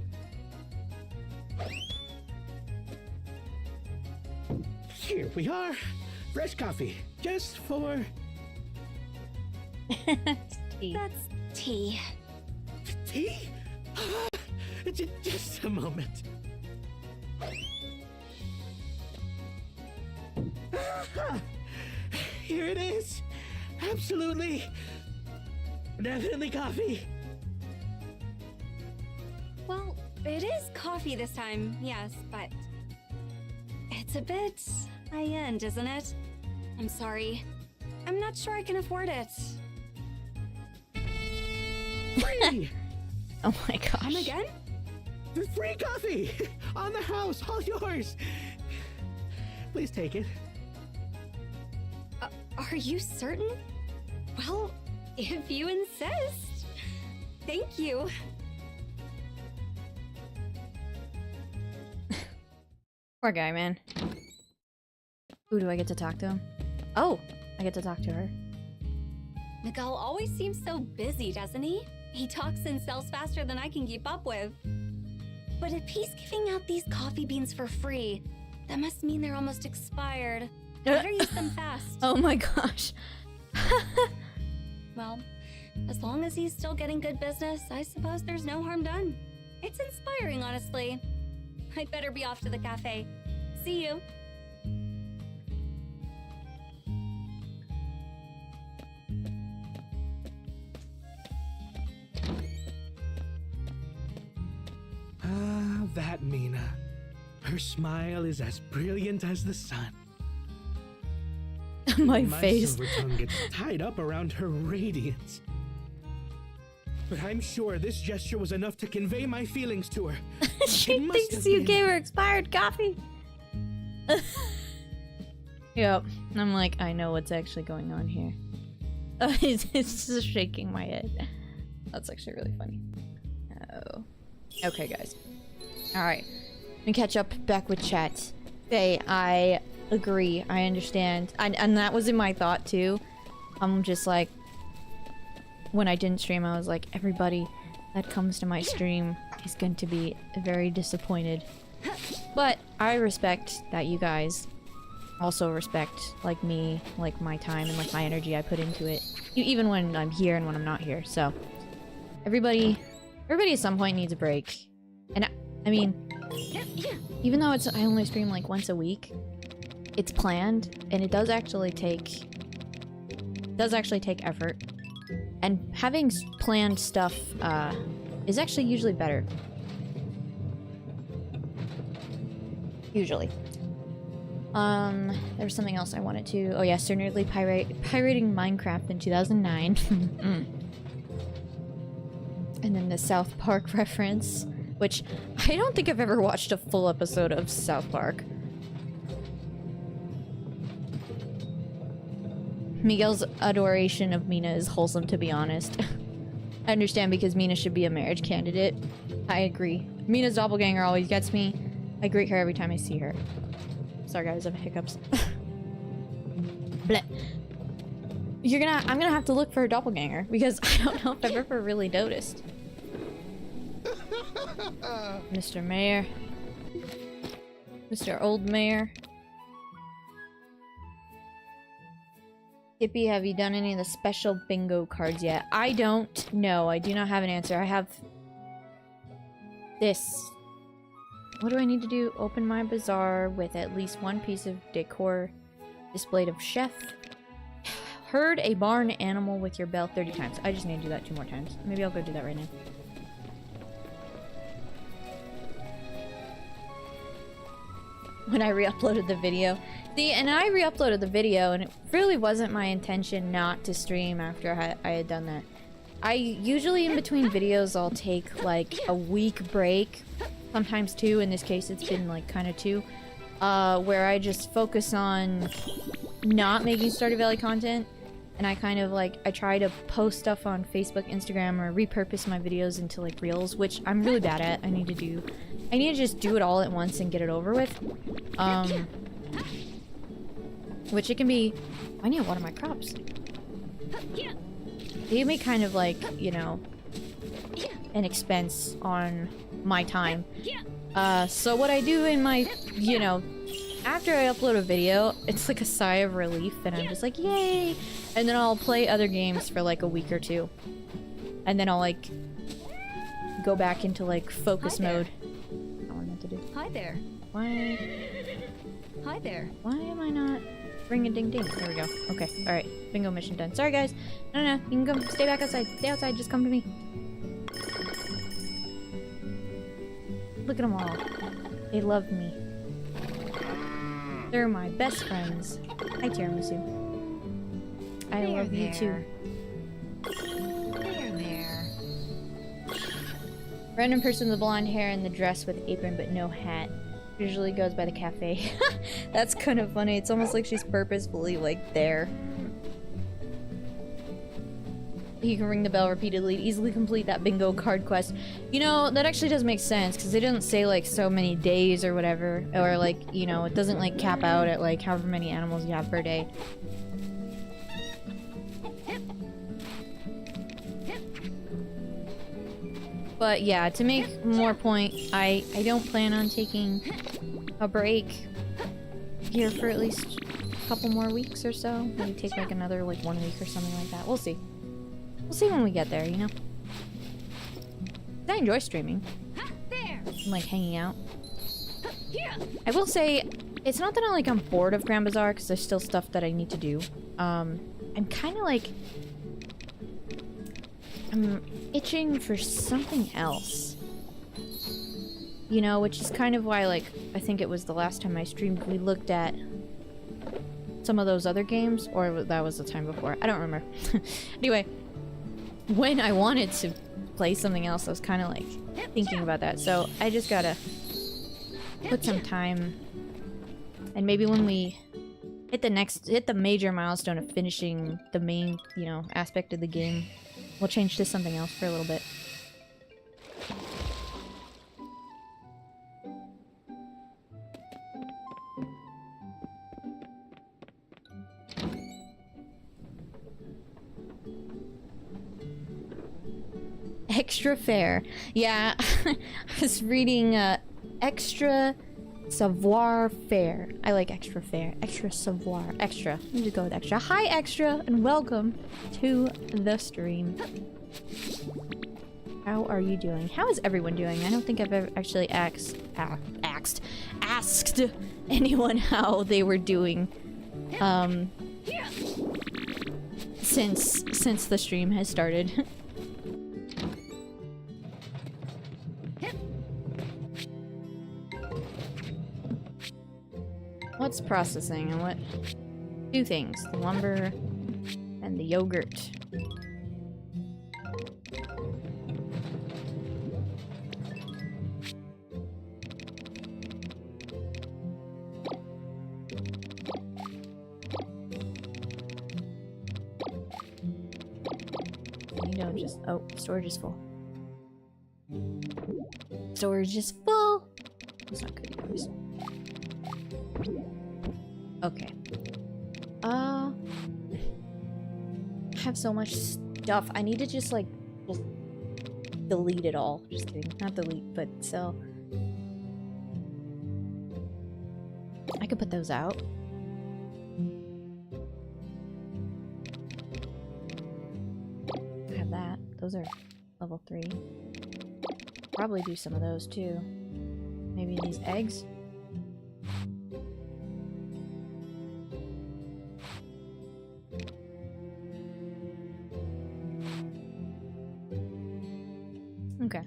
Here we are. Fresh coffee. Just for... Tea. That's tea. tea? Just a moment. Here it is. Absolutely. Definitely coffee. Well, it is coffee this time, yes, but it's a bit high-end, isn't it? I'm sorry. I'm not sure I can afford it. Free! Oh my gosh. Come again? Free coffee! On the house, all yours! Please take it. Are you certain? Well, if you insist. Thank you. Poor guy, man. Ooh, do I get to talk to him? Oh, I get to talk to her. Miguel always seems so busy, doesn't he? He talks and sells faster than I can keep up with. But if he's giving out these coffee beans for free, that must mean they're almost expired. Better use them fast. Oh my gosh. Well, as long as he's still getting good business, I suppose there's no harm done. It's inspiring, honestly. I'd better be off to the cafe. See you. Ah, that Mina. Her smile is as brilliant as the sun. My My face. silver tongue gets tied up around her radiance. But I'm sure this gesture was enough to convey my feelings to her. She It must thinks have you been- gave her expired coffee. Yep. I'm like, I know what's actually going on here. It's just shaking my head. That's actually really funny. Oh. Okay, guys. Alright. We catch up back with chat. Faye, I agree. I understand. And that was in my thought, too. I'm just like... When I didn't stream, I was like, everybody that comes to my stream is going to be very disappointed. But I respect that you guys also respect, like, me, like, my time and, like, my energy I put into it. Even when I'm here and when I'm not here, so... Everybody at some point needs a break. And I mean, even though I only stream, like, once a week, it's planned, and it does actually take effort. And having planned stuff, is actually usually better. Usually. There's something else I wanted to... Oh yeah, Sir Nerdly pirating Minecraft in 2009. And then the South Park reference, which I don't think I've ever watched a full episode of South Park. Miguel's adoration of Mina is wholesome, to be honest. I understand because Mina should be a marriage candidate. I agree. Mina's doppelganger always gets me. I greet her every time I see her. Sorry guys, I have hiccups. Bleh. I'm gonna have to look for a doppelganger because I don't know if I've ever really noticed. Mr. Mayor. Mr. Old Mayor. Skippy, have you done any of the special bingo cards yet? I don't know. I do not have an answer. I have this. What do I need to do? Open my bazaar with at least one piece of decor displayed of chef. Herd a barn animal with your bell 30 times. I just need to do that 2 more times. Maybe I'll go do that right now. When I re-uploaded the video. See, and I re-uploaded the video, and it really wasn't my intention not to stream after I had done that. I usually, in between videos, I'll take, like, a week break. Sometimes 2. In this case, it's been, like, kind of 2. Where I just focus on not making Stardew Valley content. And I kind of, like, I try to post stuff on Facebook, Instagram, or repurpose my videos into, like, Reels, which I'm really bad at. I need to just do it all at once and get it over with. Which it can be... I need to water my crops. It can be kind of like, you know, an expense on my time. So what I do in my, you know, after I upload a video, it's like a sigh of relief and I'm just like, yay! And then I'll play other games for like a week or 2. And then I'll like go back into like focus mode. Not what I meant to do. Hi there. Why? Hi there. Why am I not ring a ding ding? There we go. Okay, alright. Bingo mission done. Sorry guys. No, you can come stay back outside. Stay outside, just come to me. Look at them all. They love me. They're my best friends. Hi, Tiramisu. I love you too. There. Random person with blonde hair and the dress with apron but no hat. Usually goes by the cafe. That's kind of funny. It's almost like she's purposefully like there. You can ring the bell repeatedly to easily complete that bingo card quest. You know, that actually does make sense, because they didn't say, like, so many days or whatever. Or, like, you know, it doesn't, like, cap out at, like, however many animals you have per day. But, yeah, to make more point, I don't plan on taking a break here for at least a couple more weeks or so. Maybe take, like, another, like, 1 week or something like that. We'll see. We'll see when we get there, you know? I enjoy streaming. And, like, hanging out. I will say, it's not that I'm bored of Grand Bazaar, because there's still stuff that I need to do. I'm kind of, like... I'm itching for something else. You know, which is kind of why, like, I think it was the last time I streamed, we looked at some of those other games, or that was the time before. I don't remember. Anyway... When I wanted to play something else, I was kind of like thinking about that. So I just gotta put some time, and maybe when we hit the major milestone of finishing the main, you know, aspect of the game, we'll change to something else for a little bit. Extra fair. Yeah, I was reading extra savoir faire. I like extra fair. Extra savoir. Extra. Let me just go with extra. Hi, extra, and welcome to the stream. How are you doing? How is everyone doing? I don't think I've ever actually asked anyone how they were doing. Since the stream has started. What's processing and what? 2 things. The lumber and the yogurt. You know, I'm just... Oh, storage is full. Storage is full! That's not good, guys. Okay. I have so much stuff. I need to just, like, just delete it all. Just kidding. Not delete, but sell. I could put those out. I have that. Those are level 3. Probably do some of those too. Maybe these eggs. Okay.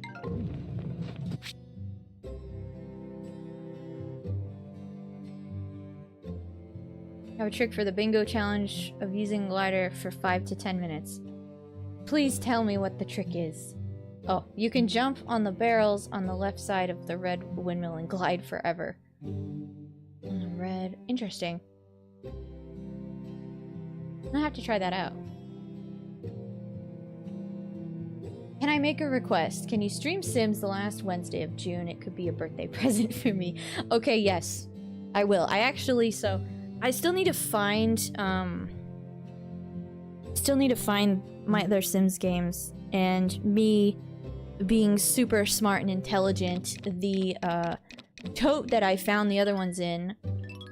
I have a trick for the bingo challenge of using glider for 5 to 10 minutes. Please tell me what the trick is. Oh, you can jump on the barrels on the left side of the red windmill and glide forever. Red. Interesting. I'll have to try that out. Can I make a request? Can you stream Sims the last Wednesday of June? It could be a birthday present for me. Okay, yes. I will. I actually, so... I still need to find, my other Sims games, and me being super smart and intelligent, the, tote that I found the other ones in,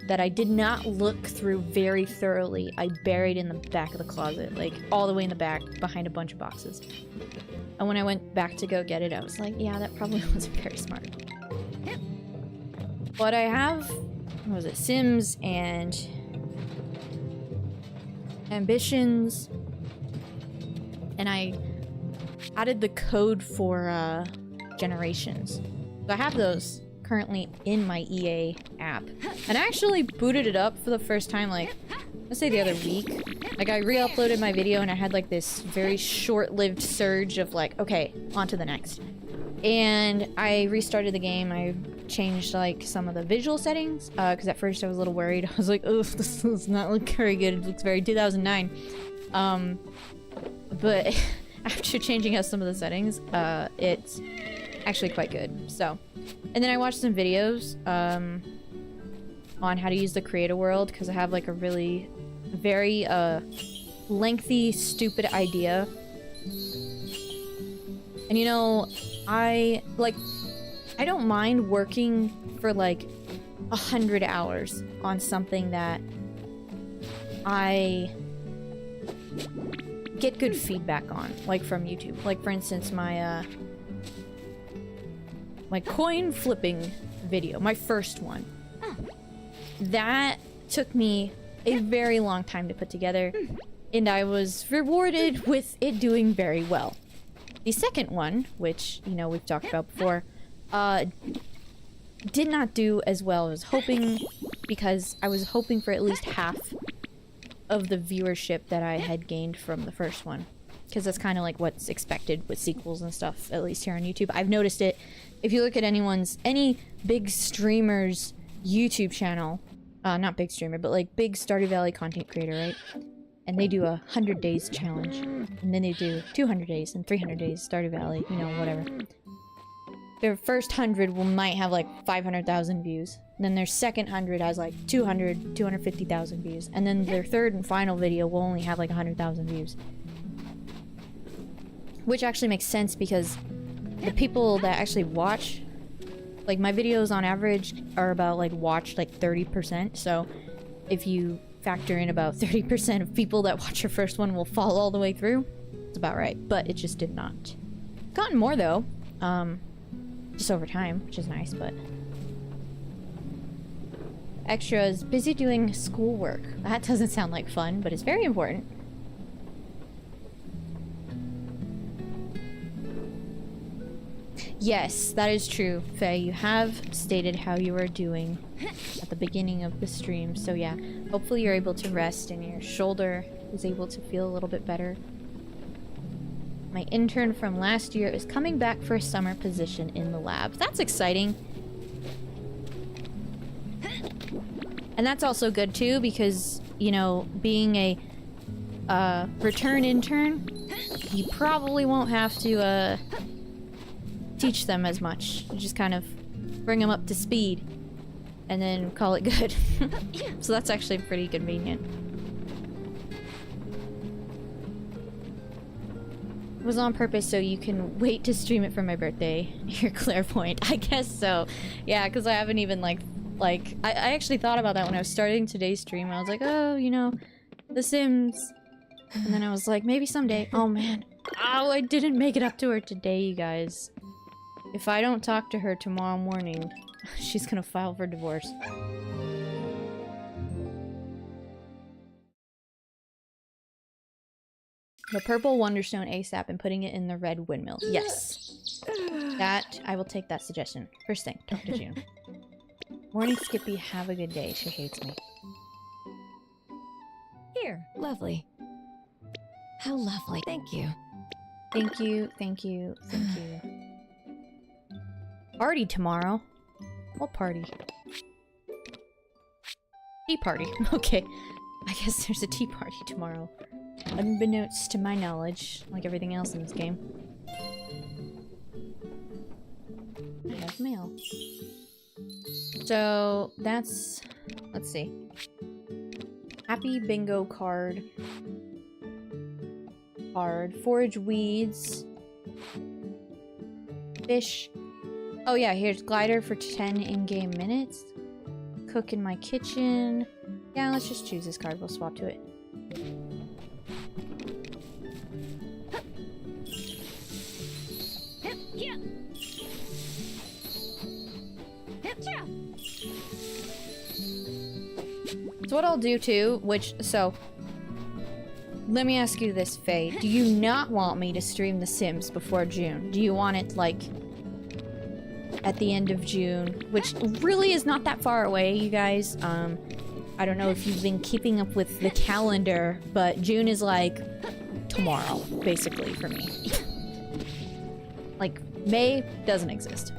that I did not look through very thoroughly, I buried in the back of the closet, like, all the way in the back, behind a bunch of boxes. And when I went back to go get it, I was like, yeah, that probably wasn't very smart. But I have... what was it? Sims and Ambitions, and I added the code for Generations. So I have those currently in my EA app, and I actually booted it up for the first time, like, let's say the other week. Like, I re-uploaded my video and I had like this very short-lived surge of like, okay, on to the next. And I restarted the game. I changed like some of the visual settings because at first I was a little worried. I was like, oh, this does not look very good. It looks very 2009. But after changing out some of the settings, it's actually quite good. So, and then I watched some videos on how to use the creator world because I have like a really very lengthy, stupid idea. And you know, I don't mind working for like 100 hours on something that I get good feedback on, like from YouTube. Like for instance, my coin flipping video, my first one. That took me a very long time to put together, and I was rewarded with it doing very well. The second one, which, you know, we've talked about before, did not do as well as I was hoping, because I was hoping for at least half of the viewership that I had gained from the first one. Because that's kind of like what's expected with sequels and stuff, at least here on YouTube. I've noticed it. If you look at any big streamer's YouTube channel, not big streamer, but like big Stardew Valley content creator, right? And they do a 100 days challenge, and then they do 200 days and 300 days Stardew Valley, you know, whatever. Their first 100 might have like 500,000 views. And then their second 100 has like 250,000 views. And then their third and final video will only have like 100,000 views. Which actually makes sense because the people that actually watch, like my videos on average are about like watched like 30%. So if you factor in about 30% of people that watch your first one will follow all the way through, it's about right. But it just did not. Gotten more though. Just over time, which is nice, but... Extras, busy doing schoolwork. That doesn't sound like fun, but it's very important. Yes, that is true, Faye. You have stated how you are doing at the beginning of the stream, so yeah. Hopefully you're able to rest and your shoulder is able to feel a little bit better. My intern from last year is coming back for a summer position in the lab. That's exciting. And that's also good too, because, you know, being a return intern you probably won't have to, teach them as much. You just kind of bring them up to speed and then call it good. So that's actually pretty convenient. It was on purpose so you can wait to stream it for my birthday. You're clairvoyant. I guess so. Yeah, because I haven't even, I actually thought about that when I was starting today's stream. I was like, oh, you know, The Sims. And then I was like, maybe someday. Oh, man. Oh, I didn't make it up to her today, you guys. If I don't talk to her tomorrow morning, she's gonna file for divorce. The purple Wonderstone ASAP and putting it in the red windmill. Yes. That, I will take that suggestion. First thing, talk to June. Morning, Skippy. Have a good day. She hates me. Here, lovely. How lovely. Thank you. Thank you, thank you, thank you. Party tomorrow. What party? Tea party. Okay. I guess there's a tea party tomorrow. Unbeknownst to my knowledge, like everything else in this game. I have mail. So, that's... let's see. Happy bingo card. Forage weeds. Fish. Oh yeah, here's glider for 10 in-game minutes. Cook in my kitchen. Yeah, let's just choose this card. We'll swap to it. So what I'll do too, so let me ask you this, Faye. Do you not want me to stream The Sims before June? Do you want it, like, at the end of June? Which really is not that far away, you guys. I don't know if you've been keeping up with the calendar, but June is, like, tomorrow, basically, for me. Like, May doesn't exist.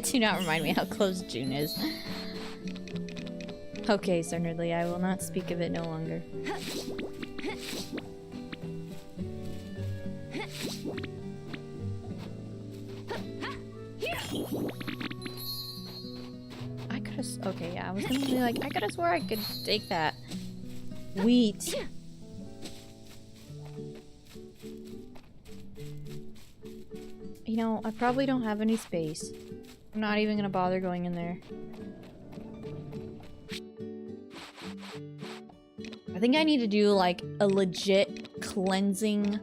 Do not remind me how close June is. Okay, Sir Nerdly, I will not speak of it no longer. I could've... okay, yeah, I was gonna be like, I could've swore I could take that. Wheat. You know, I probably don't have any space. I'm not even gonna bother going in there. I think I need to do, like, a legit cleansing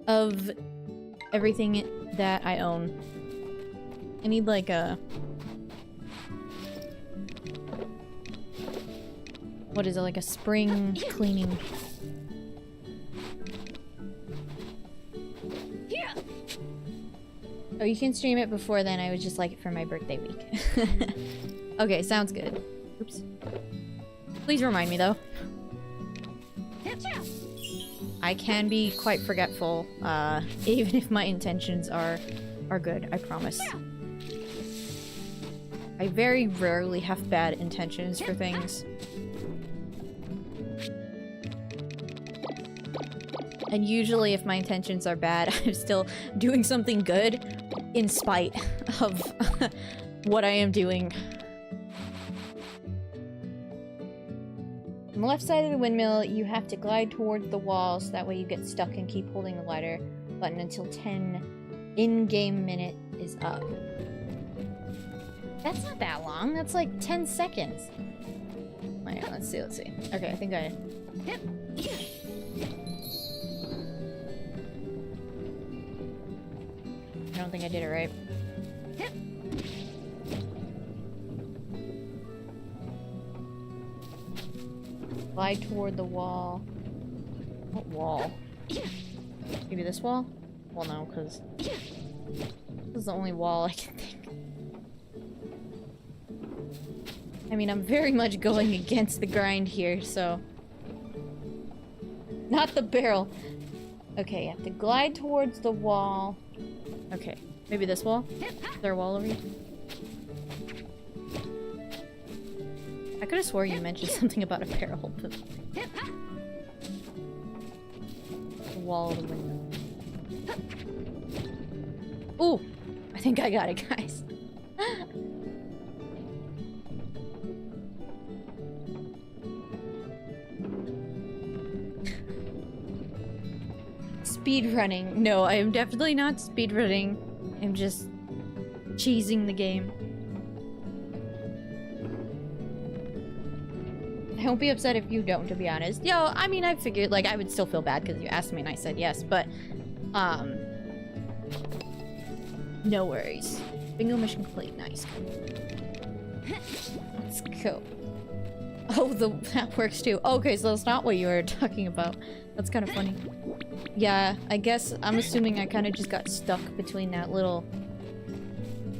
of everything that I own. I need, like, a... what is it, like a spring cleaning? Oh, you can stream it before then. I would just like it for my birthday week. Okay, sounds good. Oops. Please remind me, though. I can be quite forgetful, even if my intentions are good, I promise. I very rarely have bad intentions for things. And usually if my intentions are bad, I'm still doing something good in spite of what I am doing. On the left side of the windmill, you have to glide towards the wall so that way you get stuck and keep holding the glider button until 10 in-game minute is up. That's not that long. That's like 10 seconds. Wait, let's see. Okay, I think I... I don't think I did it right. Glide toward the wall. What wall? Maybe this wall? Well, no, because this is the only wall I can think. I mean, I'm very much going against the grind here, so... Not the barrel. Okay, you have to glide towards the wall. Okay, maybe this wall? Is there a wall over here? I could have swore you mentioned something about a barrel, but... The wall, the window. Ooh! I think I got it, guys. Speed running. No, I am definitely not speed running. I'm just cheesing the game. I won't be upset if you don't, to be honest. Yo, I mean, I figured, like, I would still feel bad because you asked me and I said yes, but, no worries. Bingo mission complete. Nice. Let's go. Oh, that works too. Okay, so that's not what you were talking about. That's kind of funny. Yeah, I guess I'm assuming I kind of just got stuck between that little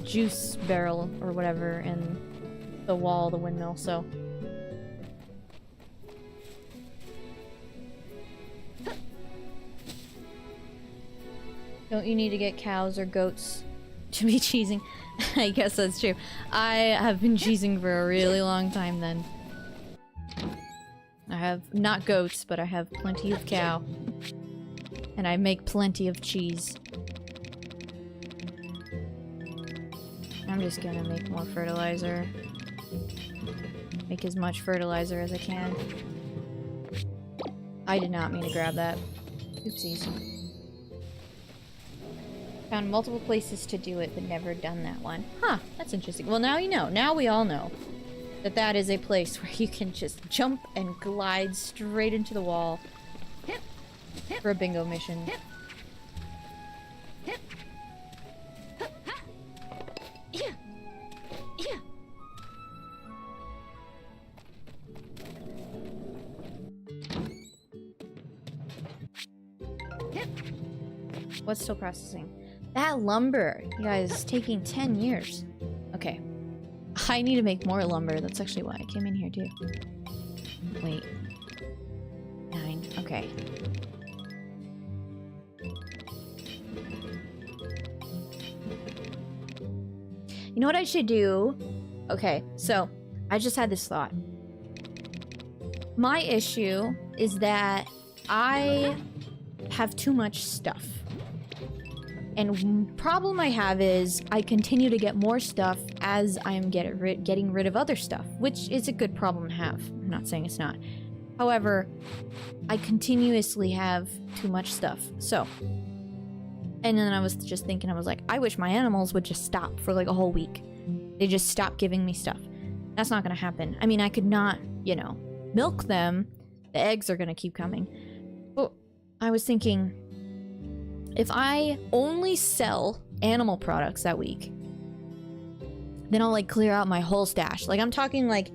juice barrel or whatever and the wall, the windmill, so... Don't you need to get cows or goats to be cheesing? I guess that's true. I have been cheesing for a really long time then. I have not goats, but I have plenty of cow. And I make plenty of cheese. I'm just gonna make more fertilizer. Make as much fertilizer as I can. I did not mean to grab that. Oopsies. Found multiple places to do it, but never done that one. Huh, that's interesting. Well, now you know. Now we all know that that is a place where you can just jump and glide straight into the wall for a bingo mission. What's still processing? That lumber, you guys, is taking 10 years. Okay. I need to make more lumber. That's actually why I came in here, too. Wait. 9. Okay. You know what I should do? Okay, so I just had this thought. My issue is that I have too much stuff. And problem I have is I continue to get more stuff as I'm getting rid of other stuff, which is a good problem to have. I'm not saying it's not. However, I continuously have too much stuff. So, and then I was just thinking, I was like, I wish my animals would just stop for like a whole week. They just stop giving me stuff. That's not gonna happen. I mean, I could not, you know, milk them. The eggs are gonna keep coming. But I was thinking, if I only sell animal products that week, then I'll like clear out my whole stash. Like I'm talking like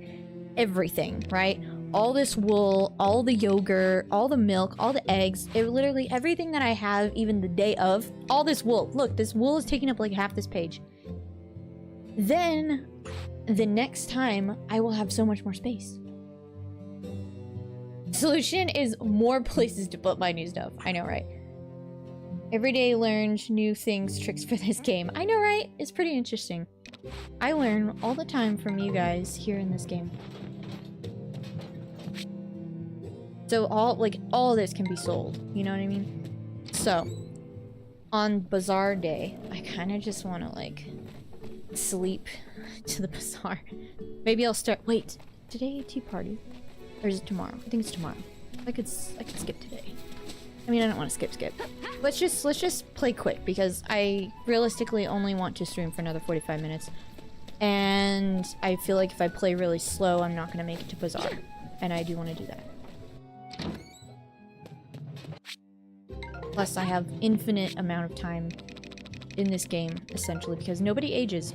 everything, right? All this wool, all the yogurt, all the milk, all the eggs, literally everything that I have even the day of, all this wool. Look, this wool is taking up like half this page. Then the next time I will have so much more space. Solution is more places to put my new stuff. I know, right? Every day learns new things, tricks for this game. I know, right? It's pretty interesting. I learn all the time from you guys here in this game. So all this can be sold. You know what I mean? So, on Bazaar day, I kind of just want to like sleep to the Bazaar. Maybe I'll start. Wait, today tea party, or is it tomorrow? I think it's tomorrow. I could skip today. I mean, I don't want to skip. Let's just play quick because I realistically only want to stream for another 45 minutes. And I feel like if I play really slow, I'm not going to make it to Bazaar. And I do want to do that. Plus, I have infinite amount of time in this game, essentially, because nobody ages.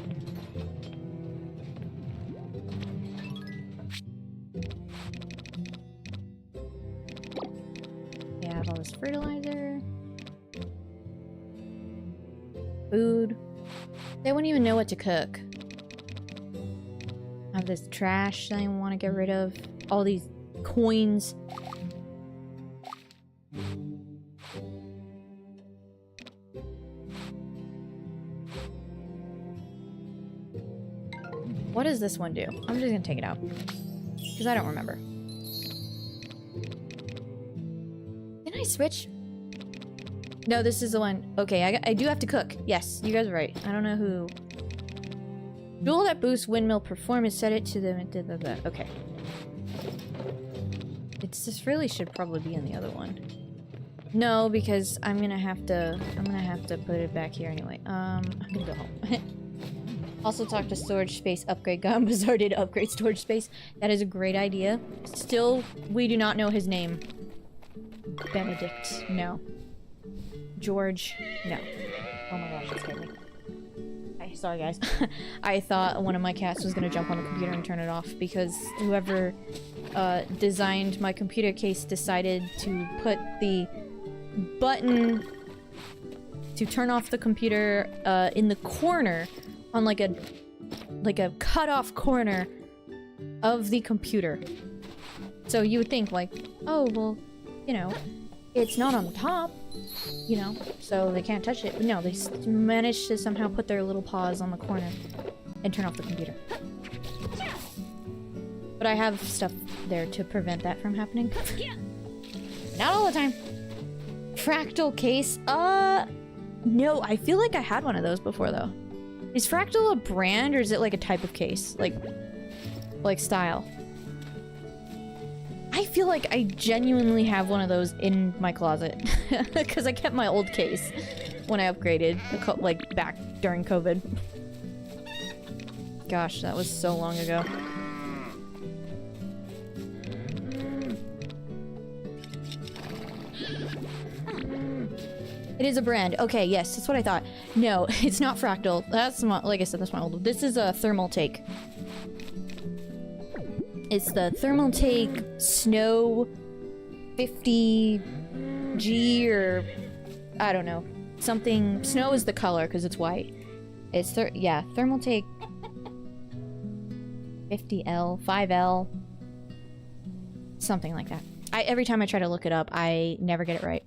Yeah, I have all this fertilizer. Food. They wouldn't even know what to cook. I have this trash that I want to get rid of. All these coins. What does this one do? I'm just gonna take it out. Because I don't remember. Can I switch? No, this is the one. Okay, I do have to cook. Yes, you guys are right. I don't know who. Jewel that boosts windmill performance. Set it to the... Okay. This really should probably be in the other one. No, because I'm gonna have to put it back here anyway. I'm gonna go home. Also talk to storage space upgrade guy on Bazaar did upgrade storage space. That is a great idea. Still, we do not know his name. Benedict, no. George, no. Oh my gosh, that scared me. Sorry guys. I thought one of my cats was gonna jump on the computer and turn it off because whoever designed my computer case decided to put the button to turn off the computer in the corner on like a cut-off corner of the computer. So you would think like, oh well, you know, it's not on the top, you know, so they can't touch it. But no, they managed to somehow put their little paws on the corner and turn off the computer. But I have stuff there to prevent that from happening. Not all the time. Fractal case? No, I feel like I had one of those before though. Is Fractal a brand or is it like a type of case? Like style? I feel like I genuinely have one of those in my closet. Because I kept my old case when I upgraded, like back during COVID. Gosh, that was so long ago. It is a brand. Okay, yes, that's what I thought. No, it's not Fractal. That's not, like I said, that's my old one. This is a Thermal Take. It's the Thermal Take Snow 50G or I don't know. Something. Snow is the color because it's white. It's yeah, Thermal Take 50L, 5L, something like that. Every time I try to look it up, I never get it right.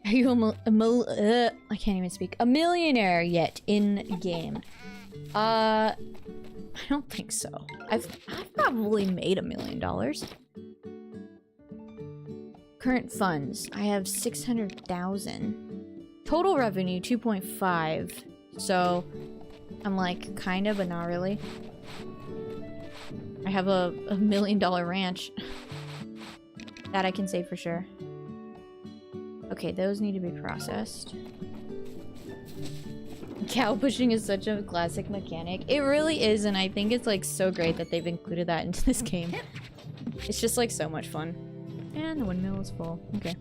Are you I can't even speak. A millionaire yet in game? I don't think so. I've probably made $1 million. Current funds. I have 600,000. Total revenue 2.5. So I'm like kind of, but not really. I have a $1 million ranch. That I can say for sure. Okay, those need to be processed. Cow pushing is such a classic mechanic. It really is, and I think it's like so great that they've included that into this game. It's just like so much fun. And the windmill is full. Okay.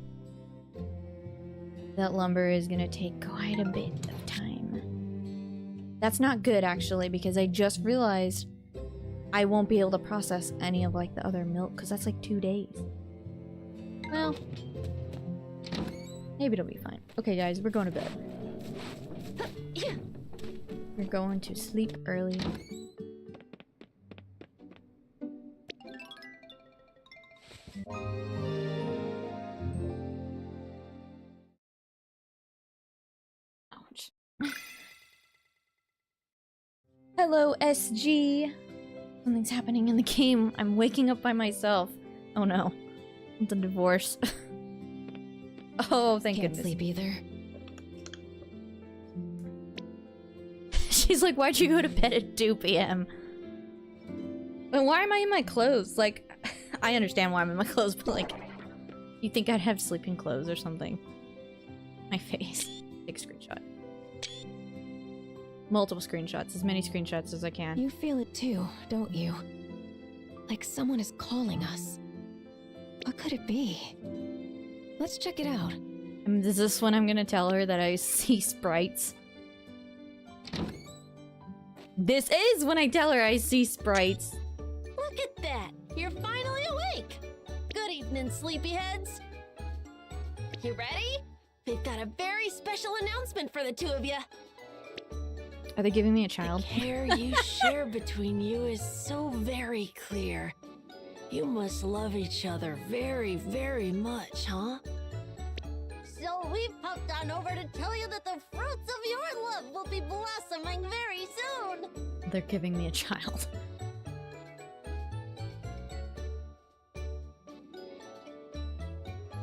That lumber is gonna take quite a bit of time. That's not good actually, because I just realized I won't be able to process any of like the other milk, because that's like 2 days. Well, maybe it'll be fine. Okay guys, we're going to bed. We're going to sleep early. Ouch. Hello, SG. Something's happening in the game. I'm waking up by myself. Oh no. It's a divorce. Oh, thank goodness. Can't sleep either. She's like, why'd you go to bed at 2 p.m.? And why am I in my clothes? Like, I understand why I'm in my clothes, but like, you think I'd have sleeping clothes or something? My face. Big screenshot. Multiple screenshots. As many screenshots as I can. You feel it too, don't you? Like someone is calling us. What could it be? Let's check it out. Is this when I'm gonna tell her that I see sprites? This is when I tell her I see sprites. Look at that! You're finally awake! Good evening, sleepyheads! You ready? We've got a very special announcement for the two of you. Are they giving me a child? The care you share between you is so very clear. You must love each other very, very much, huh? So we've popped on over to tell you that the fruits of your love will be blossoming very soon. They're giving me a child.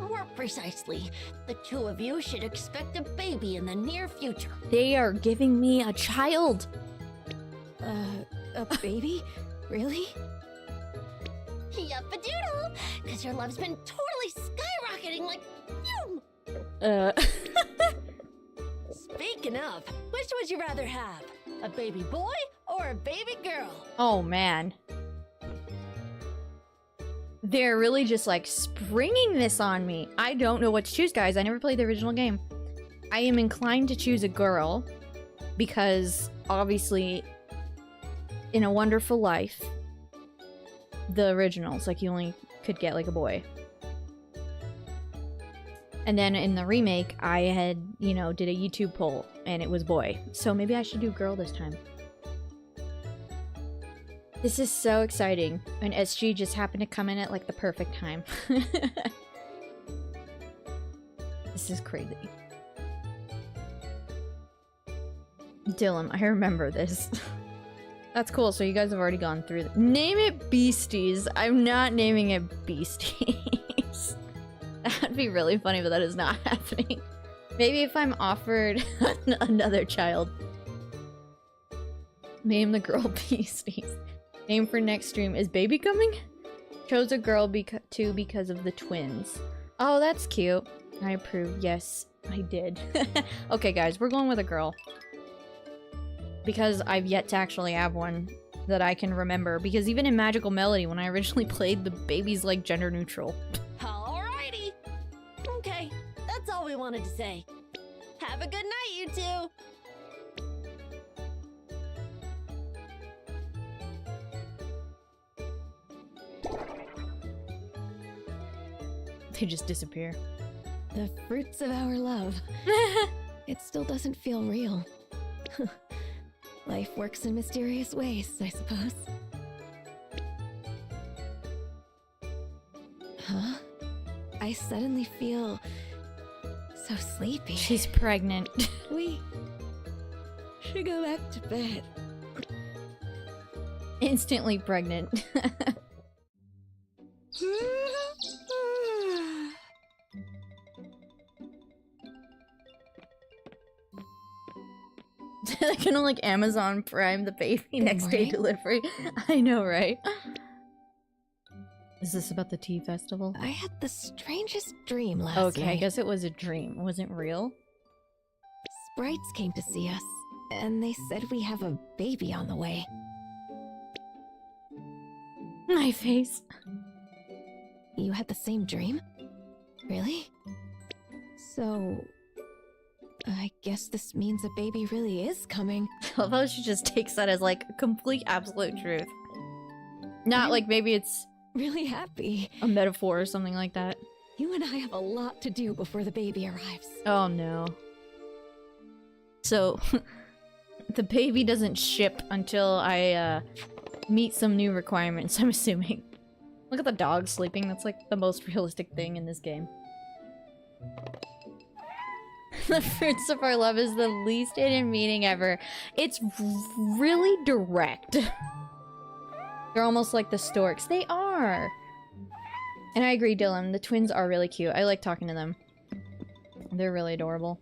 More precisely, the two of you should expect a baby in the near future. They are giving me a child. A baby? Really? Yup-a-doodle! Because your love's been totally skyrocketing like... phew. Speaking of, which would you rather have? A baby boy or a baby girl? Oh man. They're really just like springing this on me. I don't know what to choose, guys. I never played the original game. I am inclined to choose a girl because obviously in A Wonderful Life, the originals, like you only could get like a boy. And then in the remake, I had, you know, did a YouTube poll and it was boy. So maybe I should do girl this time. This is so exciting. And SG just happened to come in at like the perfect time. This is crazy. Dylan, I remember this. That's cool, so you guys have already gone through Name it Beasties. I'm not naming it Beasties. That'd be really funny, but that is not happening. Maybe if I'm offered another child. Name the girl Beasties. Name for next stream. Is baby coming? Chose a girl too because of the twins. Oh, that's cute. I approve. Yes, I did. Okay, guys, we're going with a girl. Because I've yet to actually have one that I can remember. Because even in Magical Melody, when I originally played, the baby's like gender neutral. Alrighty. Okay, that's all we wanted to say. Have a good night, you two. They just disappear. The fruits of our love. It still doesn't feel real. Life works in mysterious ways, I suppose. Huh? I suddenly feel so sleepy. She's pregnant. We should go back to bed. Instantly pregnant. They're gonna like Amazon Prime the baby next day morning. delivery. I know, right? Is this about the tea festival? I had the strangest dream last Okay, night. I guess it was a dream. It wasn't real. Sprites came to see us, and they said we have a baby on the way. My face. You had the same dream? Really? So... I guess this means a baby really is coming. I love how she just takes that as like complete absolute truth. Not like maybe it's Really happy. a metaphor or something like that. You and I have a lot to do before the baby arrives. Oh no. So, the baby doesn't ship until I meet some new requirements, I'm assuming. Look at the dog sleeping, that's like the most realistic thing in this game. The fruits of our love is the least hidden meaning ever. It's really direct. They're almost like the storks. They are! And I agree, Dylan, the twins are really cute. I like talking to them. They're really adorable.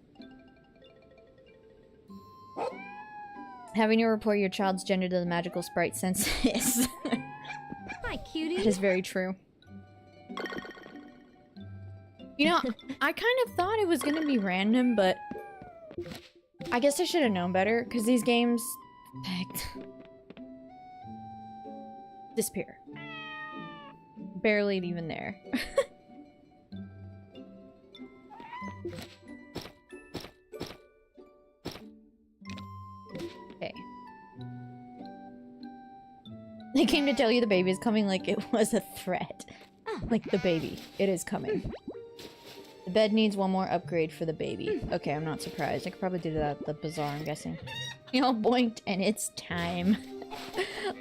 Having to report your child's gender to the magical sprite census. Hi, cutie. That is very true. You know, I kind of thought it was gonna be random, but I guess I should have known better, because these games disappear. Barely even there. Okay. They came to tell you the baby is coming like it was a threat. Like the baby. It is coming. The bed needs one more upgrade for the baby. Okay, I'm not surprised. I could probably do that at the bazaar, I'm guessing. You know, boinked and it's time.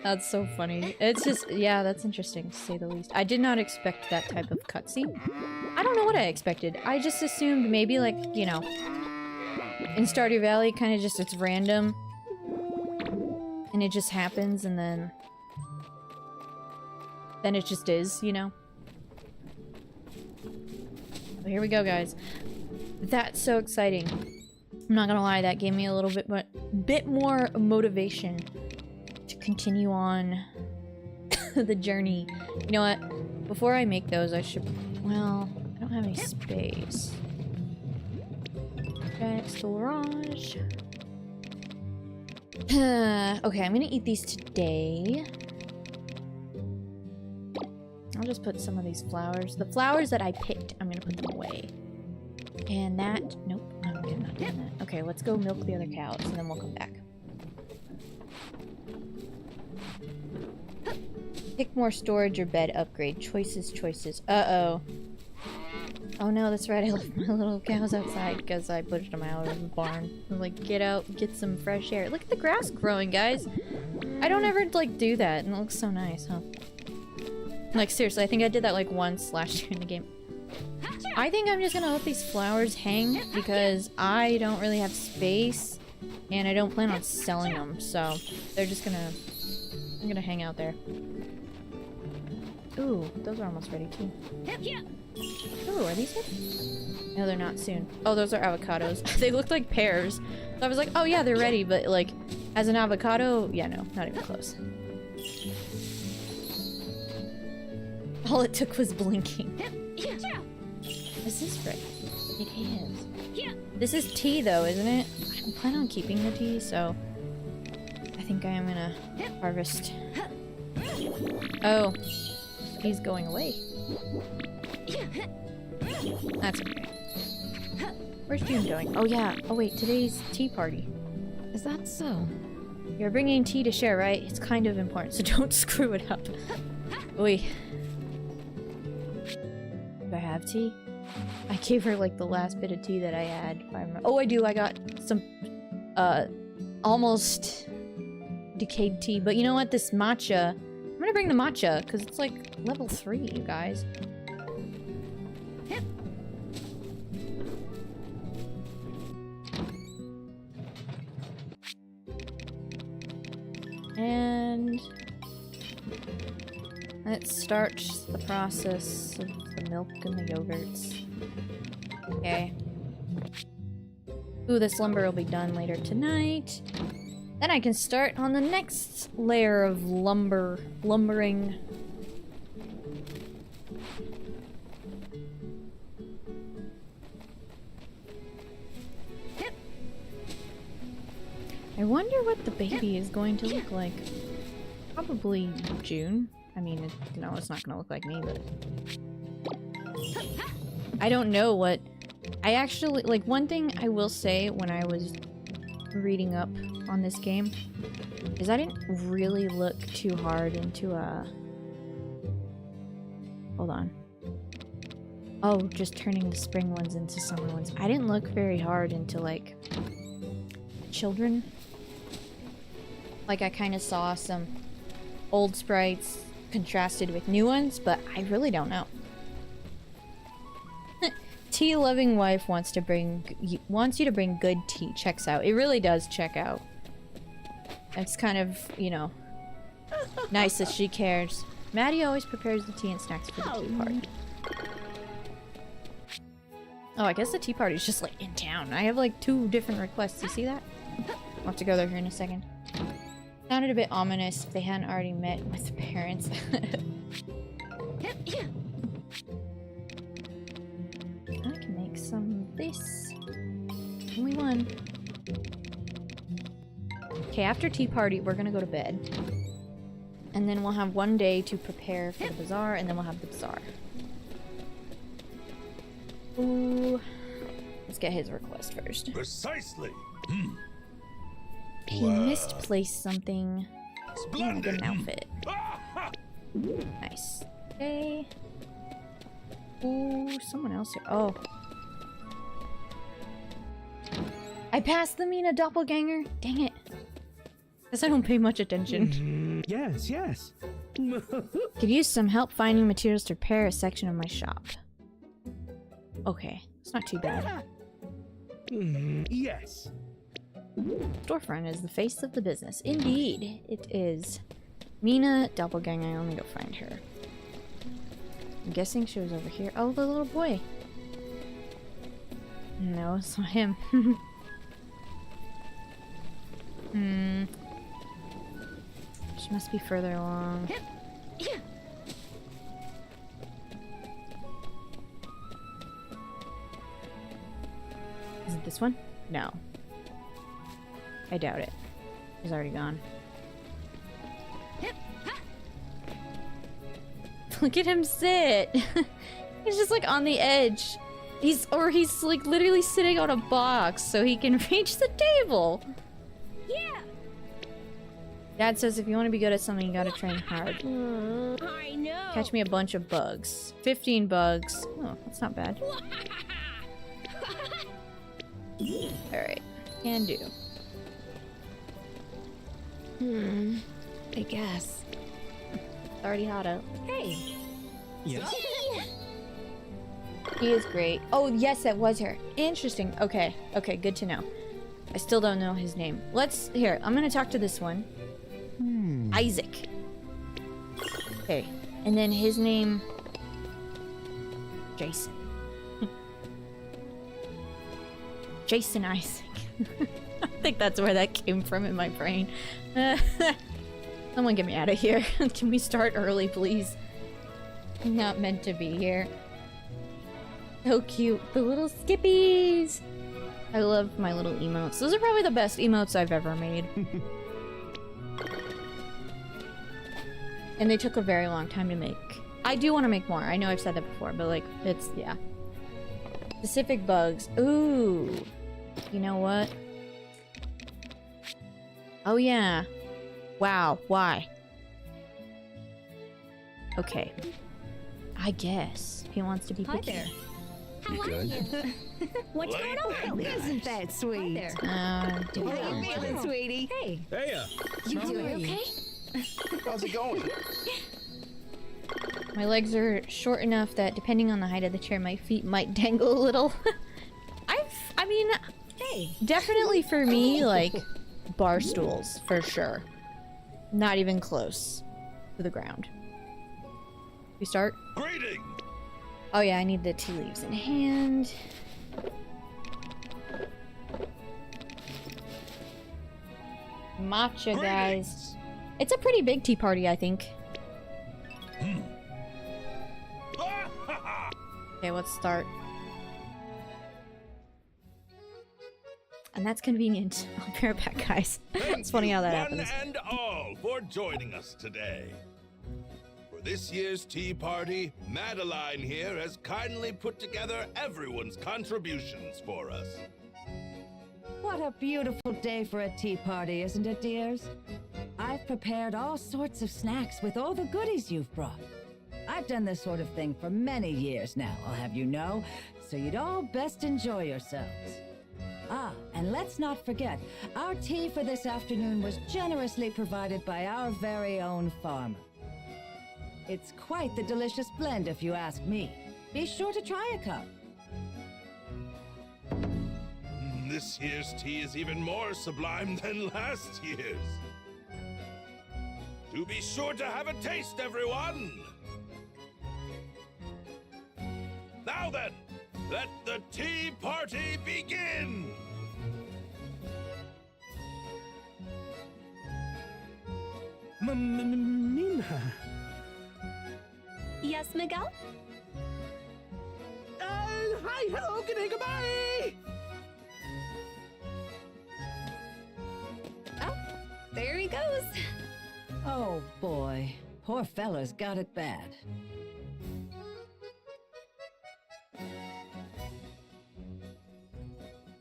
That's so funny. It's just, yeah, that's interesting to say the least. I did not expect that type of cutscene. I don't know what I expected. I just assumed maybe like, you know, in Stardew Valley, kind of just it's random. And it just happens and then it just is, you know? But here we go, guys. That's so exciting. I'm not gonna lie, that gave me a little bit more motivation to continue on the journey. You know what? Before I make those, I should... Well, I don't have any space. Next garage. Okay, I'm gonna eat these today. I'll just put some of these flowers. The flowers that I picked, I'm gonna put them away. And that... Nope, I'm not doing that. Okay, let's go milk the other cows, and then we'll come back. Pick more storage or bed upgrade. Choices, choices. Uh-oh. Oh no, that's right, I left my little cows outside because I pushed them out of the barn. I'm like, get out, get some fresh air. Look at the grass growing, guys! I don't ever, like, do that, and it looks so nice, huh? Like, seriously, I think I did that, like, once last year in the game. I think I'm just gonna let these flowers hang because I don't really have space and I don't plan on selling them, so they're just gonna... I'm gonna hang out there. Ooh, those are almost ready too. Ooh, are these good? No, they're not soon. Oh, those are avocados. They look like pears. So I was like, oh yeah, they're ready, but like, as an avocado, yeah, no, not even close. All it took was blinking. Is this right? It is. This is tea though, isn't it? I don't plan on keeping the tea, so I think I am gonna harvest. Oh, he's going away. That's okay. Where's June going? Oh yeah. Oh wait, today's tea party. Is that so? You're bringing tea to share, right? It's kind of important, so don't screw it up. Oi. Do I have tea? I gave her like the last bit of tea that I had. If I remember. Oh, I do. I got some almost decayed tea. But you know what? This matcha. I'm gonna bring the matcha because it's like level 3, you guys. And let's start the process of the milk and the yogurts. Okay. Ooh, this lumber will be done later tonight. Then I can start on the next layer of lumbering. I wonder what the baby is going to look like. Probably June. I mean, no, it's not gonna look like me, but... I don't know what... I actually... Like, one thing I will say when I was reading up on this game is I didn't really look too hard into, Hold on. Oh, just turning the spring ones into summer ones. I didn't look very hard into, like... children. Like, I kind of saw some old sprites contrasted with new ones, but I really don't know. Tea-loving wife wants you to bring good tea. Checks out. It really does check out. It's kind of, you know, nice that she cares. Maddie always prepares the tea and snacks for the tea party. Oh, I guess the tea party's just, like, in town. I have, like, 2 different requests. You see that? I'll have to go there here in a second. Sounded a bit ominous if they hadn't already met with the parents. I can make some of this. Only one. Okay, after tea party, we're gonna go to bed. And then we'll have one day to prepare for the bazaar, and then we'll have the bazaar. Ooh. Let's get his request first. Precisely. He misplaced something. Splendid. An outfit. Ah! Nice. Okay. Ooh, someone else here. Oh. I passed the Mina doppelganger. Dang it. Guess I don't pay much attention. Yes, yes. Could use some help finding materials to repair a section of my shop. Okay, it's not too bad. Yes. Storefront is the face of the business. Indeed, it is. Mina doppelganger. Let me go find her. I'm guessing she was over here. Oh, the little boy. No, it's not him. She must be further along. Is it this one? No. I doubt it. He's already gone. Look at him sit. He's just like on the edge. He's like literally sitting on a box so he can reach the table. Yeah. Dad says if you want to be good at something, you gotta train hard. I know. Catch me a bunch of bugs. 15 bugs. Oh, that's not bad. Alright. Can do. I guess. It's already hot out. Hey. Yes. He is great. Oh, yes, that was her. Interesting. Okay. Okay, good to know. I still don't know his name. Here, I'm gonna talk to this one. Isaac. Okay. And then his name... Jason. Jason Isaac. I think that's where that came from in my brain. Someone get me out of here. Can we start early, please? I'm not meant to be here. So cute. The little skippies! I love my little emotes. Those are probably the best emotes I've ever made. And they took a very long time to make. I do want to make more. I know I've said that before, but like, it's, yeah. Specific bugs. Ooh. You know what? Oh yeah. Wow, why? Okay. I guess. He wants to be Hi picky. there. You good? What's going on? Isn't that sweet? Hi there. Dude. How you feeling, sweetie? Hey. Hey, You doing okay? How's it going? My legs are short enough that depending on the height of the chair, my feet might dangle a little. I mean, Hey. definitely for me, like, bar stools, for sure. Not even close to the ground. We start? Greeting! Oh yeah, I need the tea leaves in hand. Matcha, guys. Greetings. It's a pretty big tea party, I think. Okay, let's start. And that's convenient. I'll be right back, guys. It's funny how that One happens. and all for joining us today. For this year's tea party, Madeline here has kindly put together everyone's contributions for us. What a beautiful day for a tea party, isn't it, dears? I've prepared all sorts of snacks with all the goodies you've brought. I've done this sort of thing for many years now, I'll have you know, so you'd all best enjoy yourselves. Ah, and let's not forget, our tea for this afternoon was generously provided by our very own farmer. It's quite the delicious blend, if you ask me. Be sure to try a cup. This year's tea is even more sublime than last year's. Do be sure to have a taste, everyone! Now then, let the tea party begin! Mina. Yes, Miguel? Hi, hello, good day, goodbye! Oh, there he goes. Oh boy, poor fella's got it bad.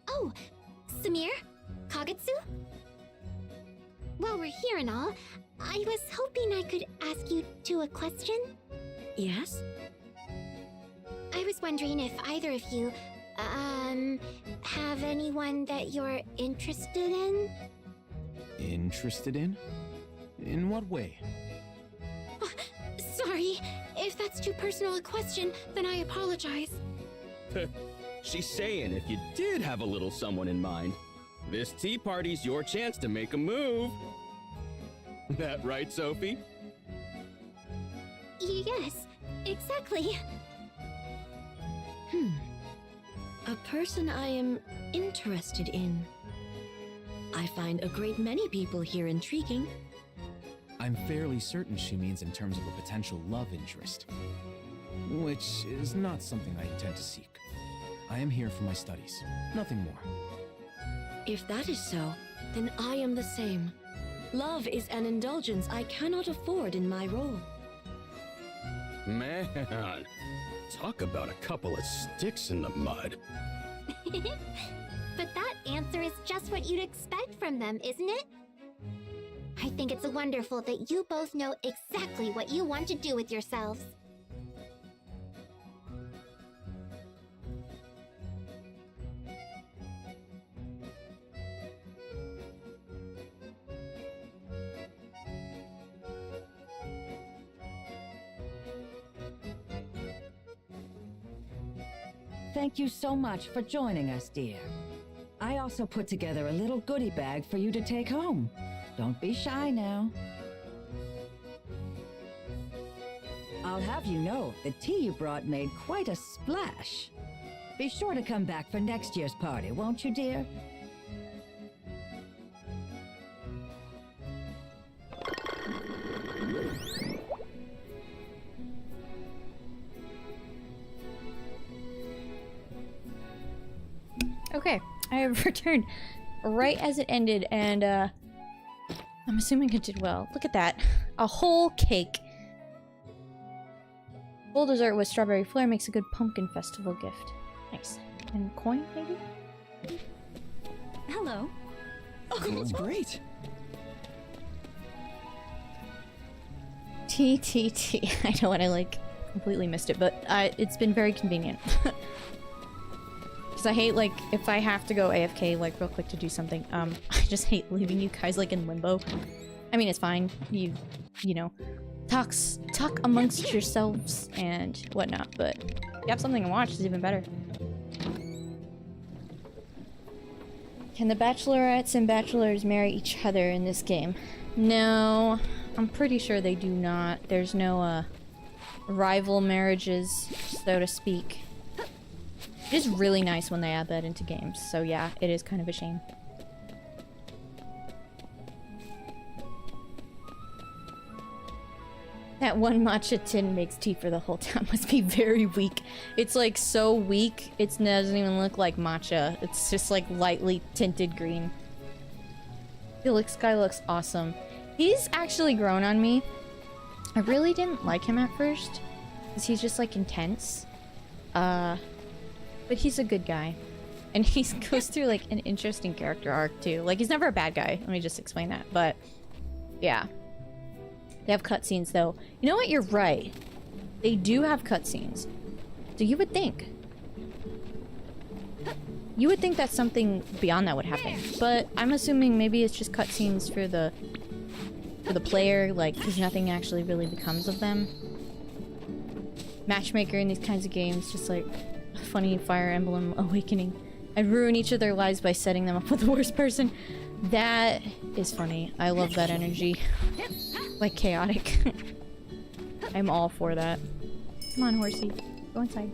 Oh, Samir? Kagetsu? While we're here and all, I was hoping I could ask you two a question. Yes? I was wondering if either of you, have anyone that you're interested in? Interested in? In what way? Oh, sorry, if that's too personal a question, then I apologize. She's saying if you did have a little someone in mind, this tea party's your chance to make a move. That right, Sophie? Yes, exactly. A person I am interested in. I find a great many people here intriguing. I'm fairly certain she means in terms of a potential love interest, which is not something I intend to seek. I am here for my studies, nothing more. If that is so, then I am the same. Love is an indulgence I cannot afford in my role. Man, talk about a couple of sticks in the mud. But that answer is just what you'd expect from them, isn't it? I think it's wonderful that you both know exactly what you want to do with yourselves. Thank you so much for joining us, dear. I also put together a little goodie bag for you to take home. Don't be shy now. I'll have you know, the tea you brought made quite a splash. Be sure to come back for next year's party, won't you, dear? Okay, I have returned right as it ended, and I'm assuming it did well. Look at that. A whole cake. Full dessert with strawberry flair makes a good pumpkin festival gift. Nice. And coin, maybe? Hello. Oh, that's great. T. I know what I completely missed it, but it's been very convenient. Because I hate, if I have to go AFK, real quick to do something, I just hate leaving you guys, in limbo. I mean, it's fine. You know, talk amongst yourselves and whatnot, but if you have something to watch, it's even better. Can the bachelorettes and bachelors marry each other in this game? No, I'm pretty sure they do not. There's no, rival marriages, so to speak. It is really nice when they add that into games, so yeah, it is kind of a shame. That one matcha tin makes tea for the whole town must be very weak. It's so weak, it doesn't even look like matcha. It's just lightly tinted green. Felix guy looks awesome. He's actually grown on me. I really didn't like him at first, because he's just intense. But he's a good guy. And he goes through an interesting character arc too. He's never a bad guy. Let me just explain that. But yeah. They have cutscenes though. You know what? You're right. They do have cutscenes. So you would think. You would think that something beyond that would happen. But I'm assuming maybe it's just cutscenes for the player, because nothing actually really becomes of them. Matchmaker in these kinds of games, just funny Fire Emblem Awakening. I'd ruin each of their lives by setting them up with the worst person. That is funny. I love that energy. Chaotic. I'm all for that. Come on, horsey. Go inside.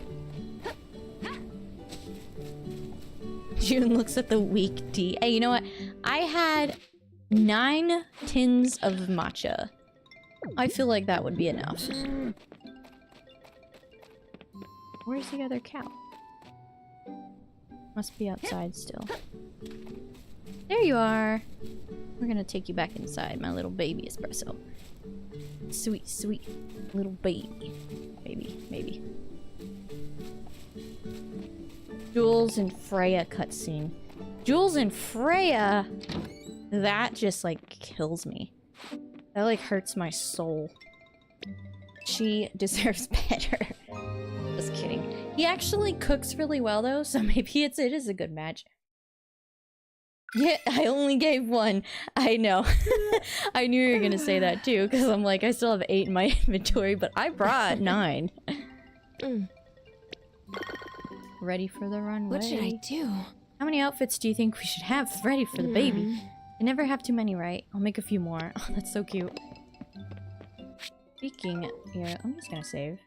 June looks at the weak tea. Hey, you know what? I had 9 tins of matcha. I feel like that would be enough. Where's the other cow? Must be outside still. There you are. We're gonna take you back inside, my little baby espresso. Sweet, sweet little baby. Maybe. Jules and Freya cutscene. Jules and Freya? That just kills me. That, like, hurts my soul. She deserves better. Just kidding. He actually cooks really well, though, so maybe it is a good match. Yeah, I only gave 1. I know. I knew you were gonna say that, too, because I'm like, I still have 8 in my inventory, but I brought 9. Ready for the runway. What should I do? How many outfits do you think we should have ready for the baby? I never have too many, right? I'll make a few more. Oh, that's so cute. Speaking, yeah, I'm just gonna save.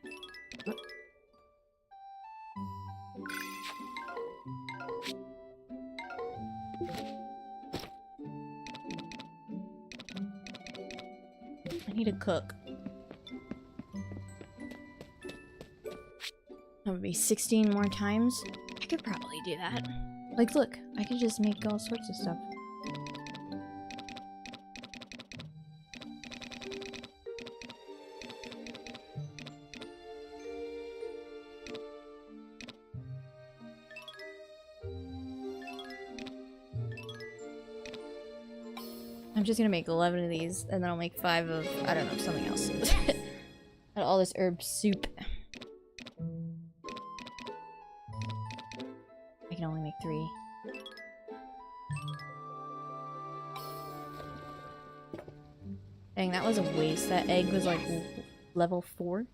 I need to cook. That would be 16 more times. I could probably do that. Like, look, I could just make all sorts of stuff. I'm just gonna make 11 of these, and then I'll make 5 of, I don't know, something else. All this herb soup. I can only make 3. Dang, that was a waste. That egg was like level 4.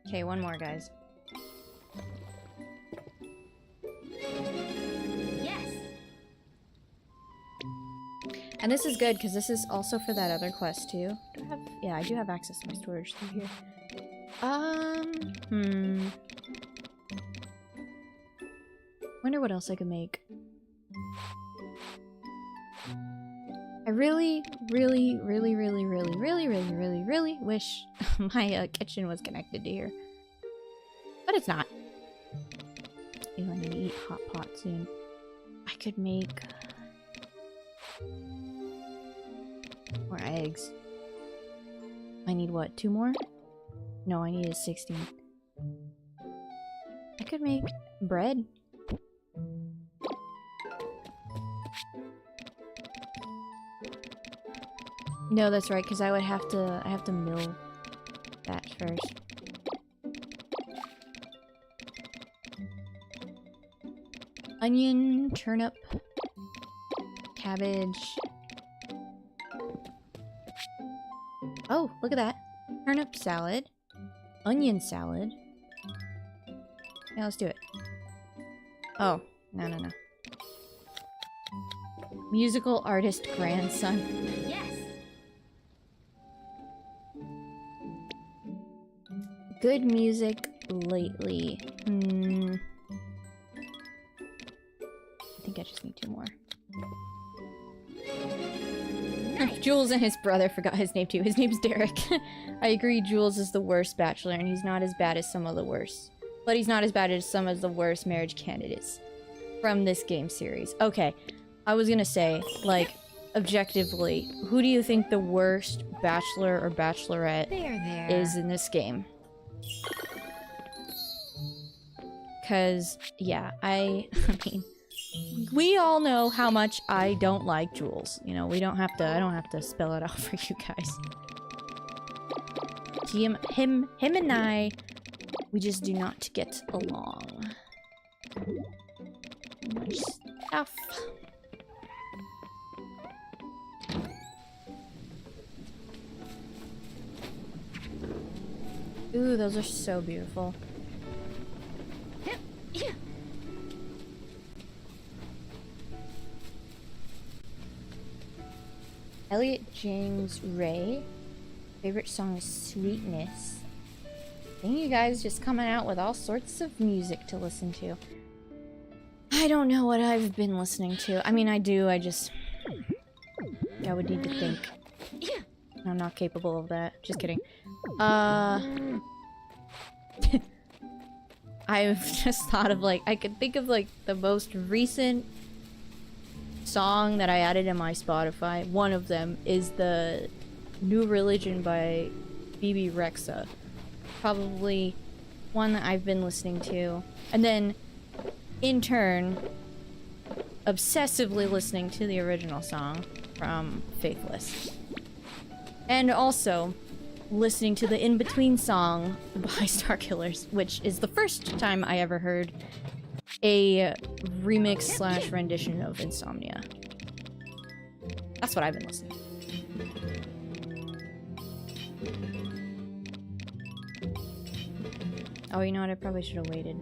Okay, one more, guys. Yes. And this is good, because this is also for that other quest, too. Do I have... Yeah, I do have access to my storage through here. Wonder what else I could make. I really wish my kitchen was connected to here. But it's not. Ew, I need to eat hot pot soon. I could make... more eggs. I need what, 2 more? No, I needed 16. I could make bread. No, that's right, because I have to mill that first. Onion, turnip, cabbage. Oh, look at that. Turnip salad. Onion salad. Yeah, let's do it. Oh, no. Musical artist grandson. Yes. Good music lately. I think I just need 2 more. Nice. Jules and his brother forgot his name too. His name's Derek. I agree, Jules is the worst bachelor, and he's not as bad as some of the worst. But he's not as bad as some of the worst marriage candidates from this game series. Okay, I was gonna say, like, objectively, who do you think the worst bachelor or bachelorette is in this game? Cause, yeah, I mean, we all know how much I don't like Jules. You know, I don't have to spell it out for you guys. Him and I, we just do not get along. Much stuff. Ooh, those are so beautiful. Elliot James Ray. Favorite song is Sweetness. Dang, you guys just coming out with all sorts of music to listen to. I don't know what I've been listening to. I mean, I do, I would need to think. I'm not capable of that. Just kidding. I've just thought of, like, I could think of, like, the most recent song that I added in my Spotify. One of them is the New Religion by BB Rexa. Probably one that I've been listening to. And then, in turn, obsessively listening to the original song from Faithless. And also, listening to the in-between song by Starkillers, which is the first time I ever heard a remix / rendition of Insomnia. That's what I've been listening to. Oh, you know what? I probably should have waited.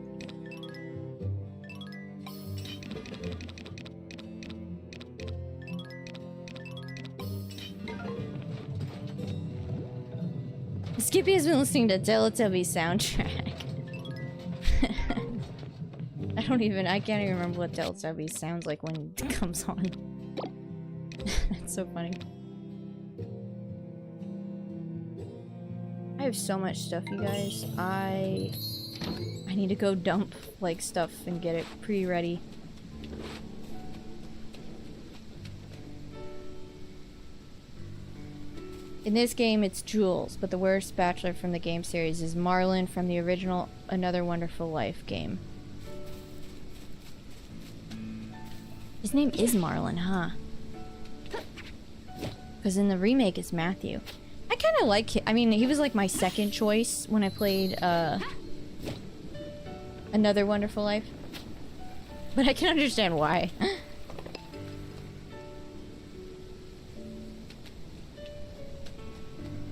Skippy has been listening to Teletubbies soundtrack. I can't even remember what Teletubbies sounds like when it comes on. That's so funny. I have so much stuff, you guys. I need to go dump, like, stuff and get it pre-ready. In this game, it's Jules, but the worst bachelor from the game series is Marlon from the original Another Wonderful Life game. His name is Marlon, huh? Because in the remake, it's Matthew. I kind of like him. I mean, he was like my second choice when I played Another Wonderful Life. But I can understand why.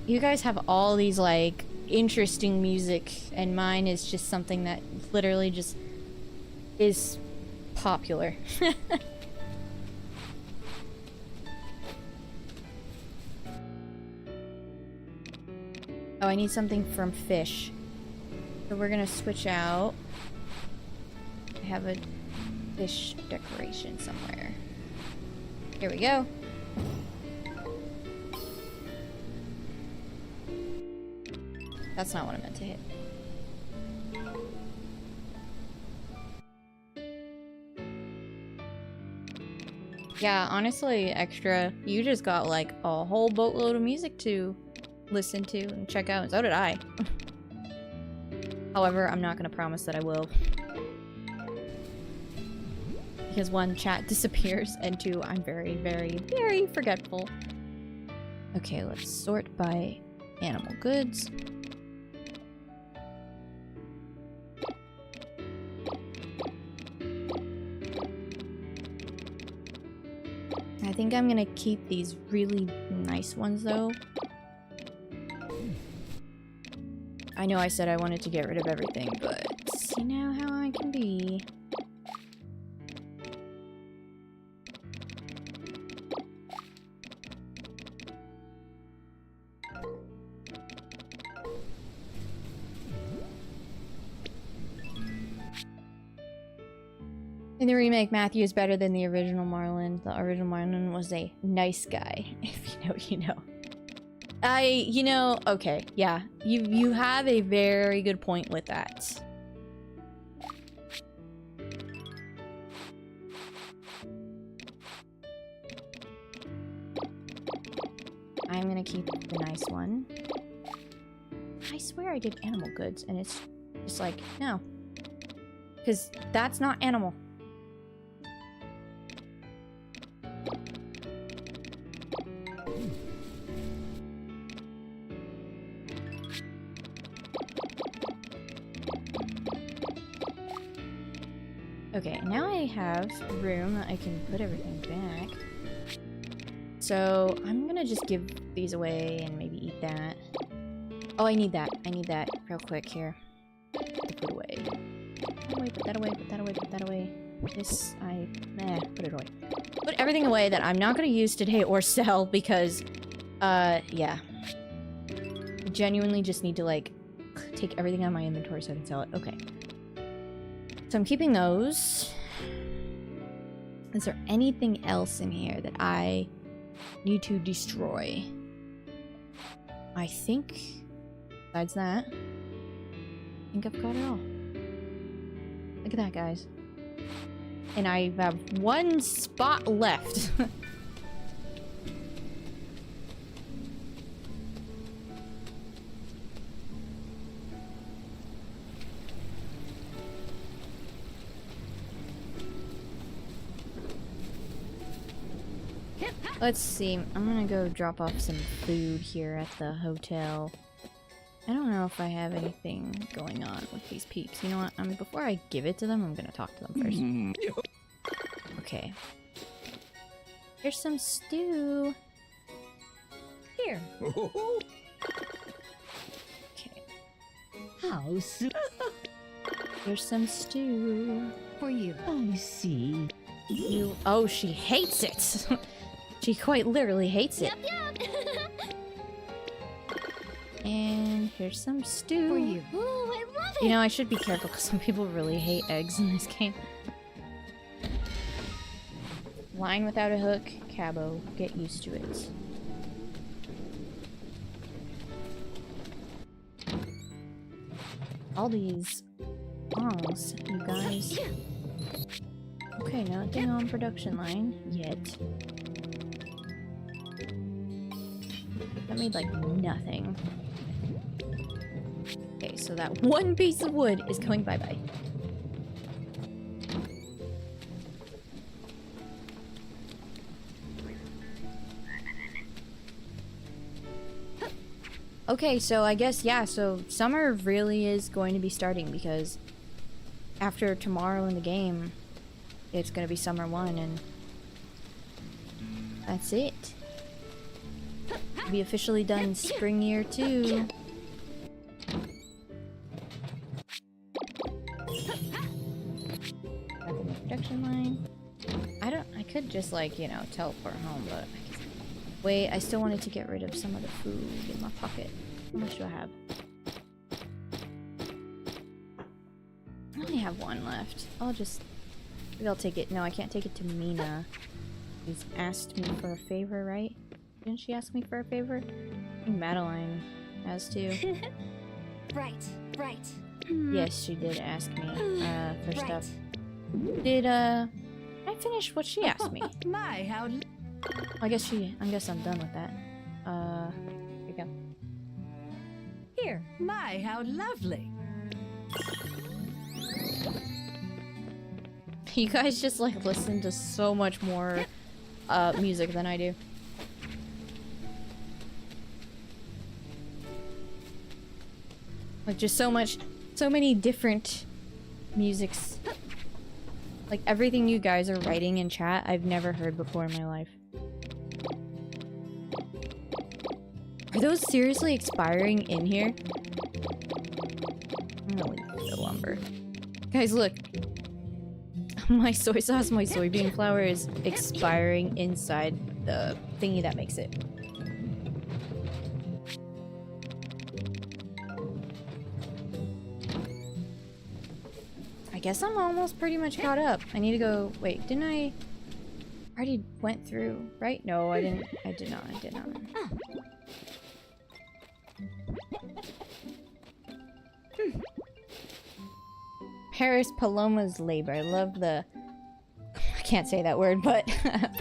You guys have all these, like, interesting music, and mine is just something that literally just is popular. Oh, I need something from fish. So we're gonna switch out. I have a fish decoration somewhere. Here we go. That's not what I meant to hit. Yeah, honestly, Extra, you just got like a whole boatload of music to listen to and check out, and so did I. However, I'm not gonna promise that I will. Because one, chat disappears, and two, I'm very, very, very forgetful. Okay, let's sort by animal goods. I think I'm gonna keep these really nice ones though. I know I said I wanted to get rid of everything, but you know how I can be. In the remake, Matthew is better than the original Marlon. The original Marlon was a nice guy. If you know, you know. You know, okay, yeah. You have a very good point with that. I'm gonna keep the nice one. I swear I did animal goods, and it's just like, no. Because that's not animal. Okay, now I have room that I can put everything back. So I'm gonna just give these away and maybe eat that. Oh, I need that. I need that real quick here. Put the food away. Put that away, put that away, put that away. This, put it away. Put everything away that I'm not gonna use today or sell because, yeah. I genuinely just need to, like, take everything out of my inventory so I can sell it. Okay. So I'm keeping those. Is there anything else in here that I need to destroy? I think, besides that, I think I've got it all. Look at that, guys. And I have one spot left. Let's see. I'm gonna go drop off some food here at the hotel. I don't know if I have anything going on with these peeps. You know what? Before I give it to them, I'm gonna talk to them first. Okay. Here's some stew. Here. Okay. House. Here's some stew. For you. I see. You. Oh, she hates it. She quite literally hates it. Yep. And here's some stew. For you. Ooh, I love it. You know, I should be careful because some people really hate eggs in this game. Line without a hook, Cabo. Get used to it. All these songs, you guys. Okay, nothing on production line yet. That made like nothing. Okay, so that one piece of wood is going bye-bye. Okay, so I guess, yeah, so summer really is going to be starting because after tomorrow in the game, it's going to be summer 1 and that's it. We'll be officially done spring year 2. Back in the production line. I could just like, you know, teleport home, but wait, I still wanted to get rid of some of the food in my pocket. How much do I have? I only have one left. Maybe I'll take it. No, I can't take it to Mina. She's asked me for a favor, right? Didn't she ask me for a favor? I think Madeline has too. Right. Yes, she did ask me for stuff. Did I finish what she asked me? My, how... I guess I'm done with that. Here we go. Here. My, how lovely. You guys just like listen to so much more music than I do. Like just so many different musics. Like everything you guys are writing in chat, I've never heard before in my life. Are those seriously expiring in here? I'm gonna leave the lumber. Guys, look. My soy sauce, my soybean flour is expiring inside the thingy that makes it. I guess I'm almost pretty much caught up. I need to go... Wait, didn't I... already went through, right? No, I didn't. I did not. Paris Paloma's Labor. I love the... I can't say that word, but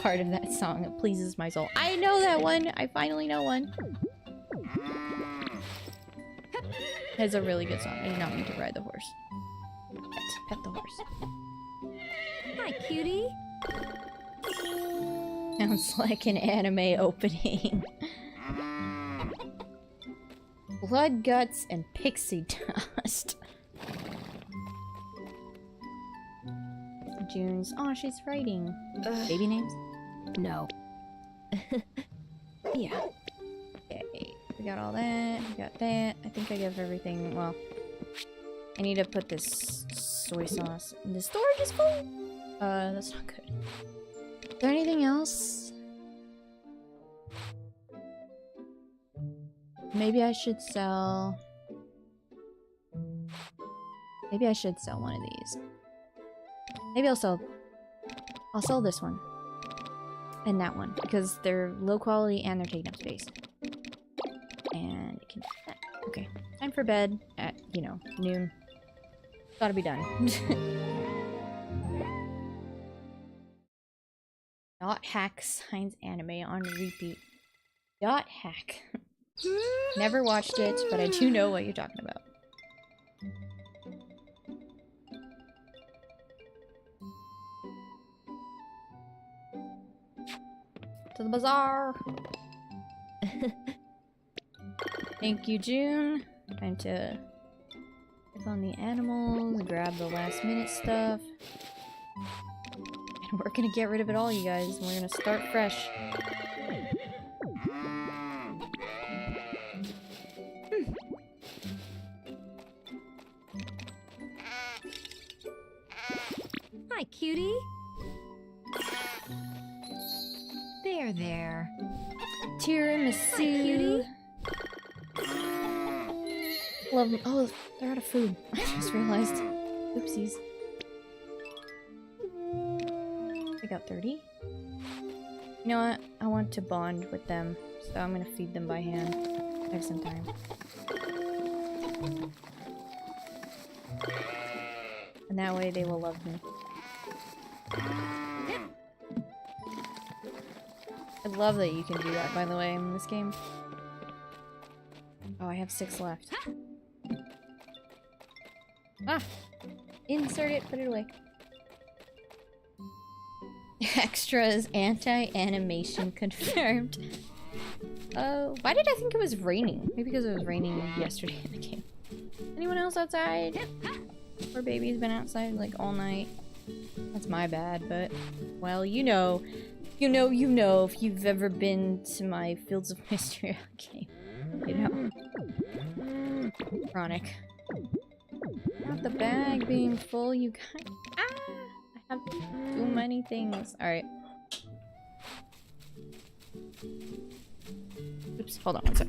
part of that song. It pleases my soul. I know that one! I finally know one. It's a really good song. I did not mean to ride the horse. Pet the horse. Hi, cutie. Sounds like an anime opening. Blood, guts, and pixie dust. June's. Oh, she's writing. Baby names? No. Yeah. Okay, we got all that. We got that. I think I give everything. Well, I need to put this soy sauce. The storage is full. That's not good. Is there anything else? Maybe I should sell. Maybe I should sell one of these. Maybe I'll sell this one. And that one. Because they're low quality and they're taking up space. And it can... Okay. Time for bed at, you know, noon. Gotta be done. Dot Hack signs anime on repeat. Dot Hack. Never watched it, but I do know what you're talking about. to the bazaar. Thank you, June. Time to click on the animals, grab the last minute stuff. And we're gonna get rid of it all, you guys. We're gonna start fresh. Hi, cutie. There. Tiramisu. Love them. Oh, they're out of food. I just realized. Oopsies. I got 30. You know what? I want to bond with them, so I'm gonna feed them by hand. I have some time. And that way they will love me. I love that you can do that, by the way, in this game. Oh, I have 6 left. Ah! Insert it, put it away. Extras, anti-animation confirmed. Oh, why did I think it was raining? Maybe because it was raining yesterday in the game. Anyone else outside? Poor baby's been outside like all night. That's my bad, but well, you know if you've ever been to my Fields of Mystery game. You know. Chronic. Not the bag being full, you guys. Ah! I have too many things. Alright. Oops, hold on one sec.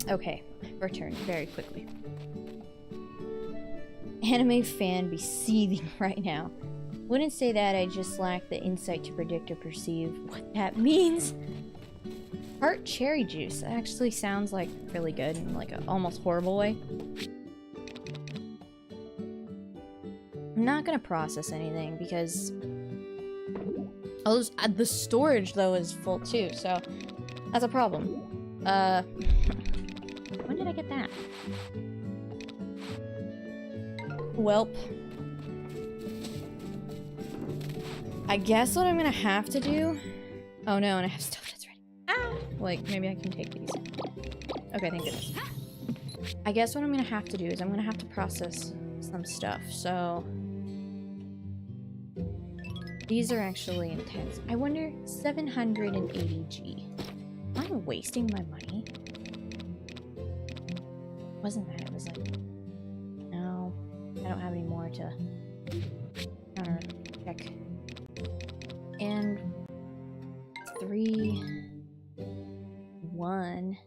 Okay, return very quickly. Anime fan be seething right now. Wouldn't say that, I just lack the insight to predict or perceive what that means. Heart cherry juice. That actually sounds like really good in like an almost horrible way. I'm not gonna process anything because the storage though is full too, so that's a problem. When did I get that? Welp. I guess what I'm gonna have to do... Oh no, and I have stuff that's ready. Ah! Like, maybe I can take these. Okay, thank goodness. I guess what I'm gonna have to do is I'm gonna have to process some stuff, so... These are actually intense. I wonder, 780G. Am I wasting my money? Wasn't that? It was like... No. I don't have any more to... counter check. And... 3... 1...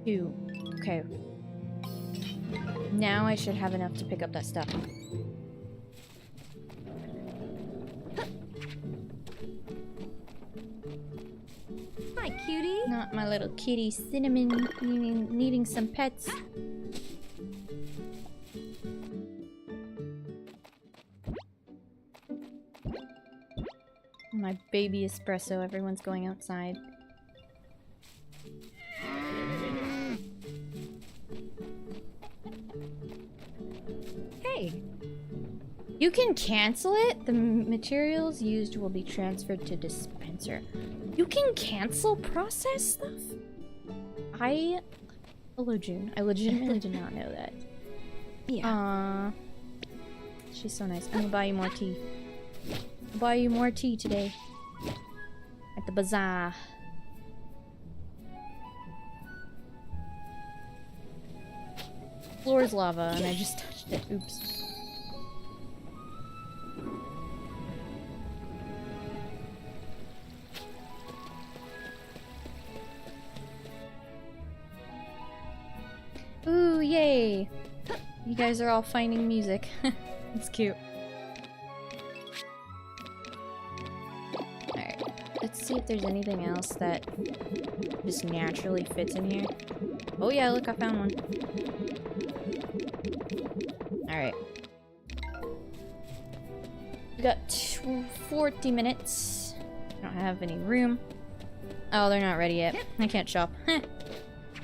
2. Okay. Now I should have enough to pick up that stuff. Hi, cutie. Not my little kitty Cinnamon needing some pets. My baby espresso, everyone's going outside. Hey. You can cancel it. The materials used will be transferred to dispenser. You can cancel process stuff? Hello, June. I legitimately did not know that. Yeah. She's so nice. I'm gonna buy you more tea. I'll buy you more tea today. At the bazaar. Floor's lava, and I just touched it. Oops. Ooh, yay! You guys are all finding music. It's cute. Alright, let's see if there's anything else that just naturally fits in here. Oh yeah, look, I found one. Alright. We got 40 minutes. I don't have any room. Oh, they're not ready yet. I can't shop. Heh.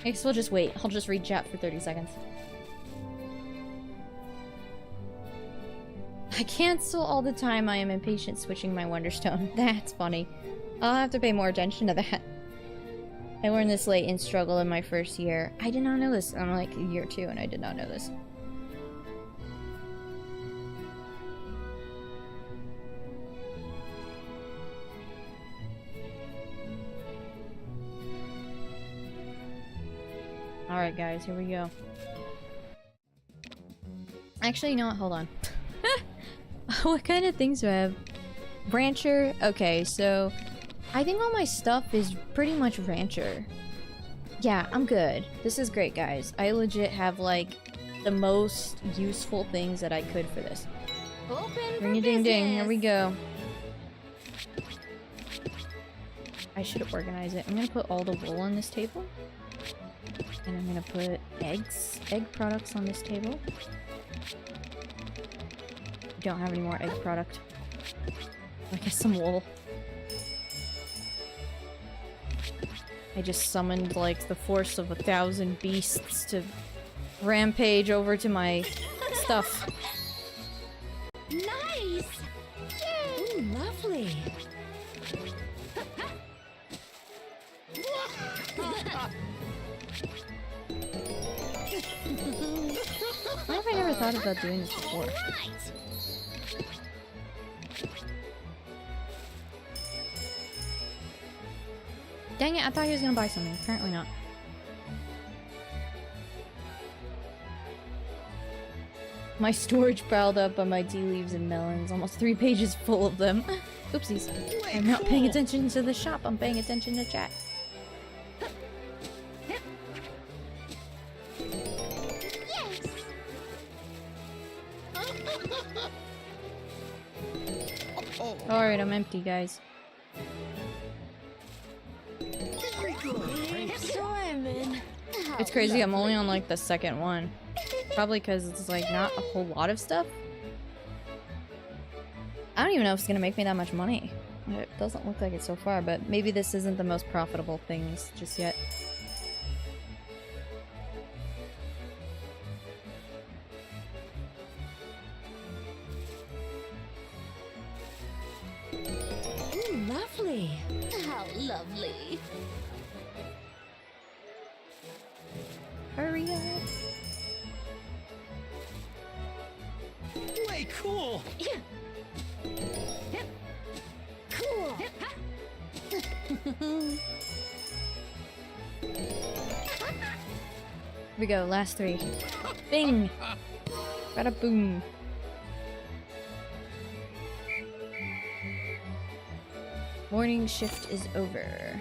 I guess we'll just wait. I'll just read chat for 30 seconds. I cancel all the time. I am impatient switching my Wonderstone. That's funny. I'll have to pay more attention to that. I learned this late in struggle in my first year. I did not know this. I'm like year 2 and I did not know this. Alright guys, here we go. Actually, you know what? Hold on. What kind of things do I have? Rancher? Okay, so I think all my stuff is pretty much Rancher. Yeah, I'm good. This is great, guys. I legit have, like, the most useful things that I could for this. Open Ring a ding ding, here we go. I should organize it. I'm gonna put all the wool on this table. And I'm gonna put egg products on this table. Don't have any more egg product. I guess some wool. I just summoned like the force of 1,000 beasts to rampage over to my stuff. Nice! Ooh, lovely. Why have I never thought about doing this before? Dang it, I thought he was gonna buy something. Apparently not. My storage piled up on my tea leaves and melons. Almost 3 pages full of them. Oopsies. I'm not paying attention to the shop. I'm paying attention to chat. Alright, I'm empty, guys. It's crazy, I'm only on like the second one. Probably because it's like not a whole lot of stuff. I don't even know if it's gonna make me that much money. It doesn't look like it so far, but maybe this isn't the most profitable things just yet. Ooh, lovely. How lovely. Hurry up. Way cool! Cool. Here we go, last 3. Bing! Bada boom. Morning shift is over.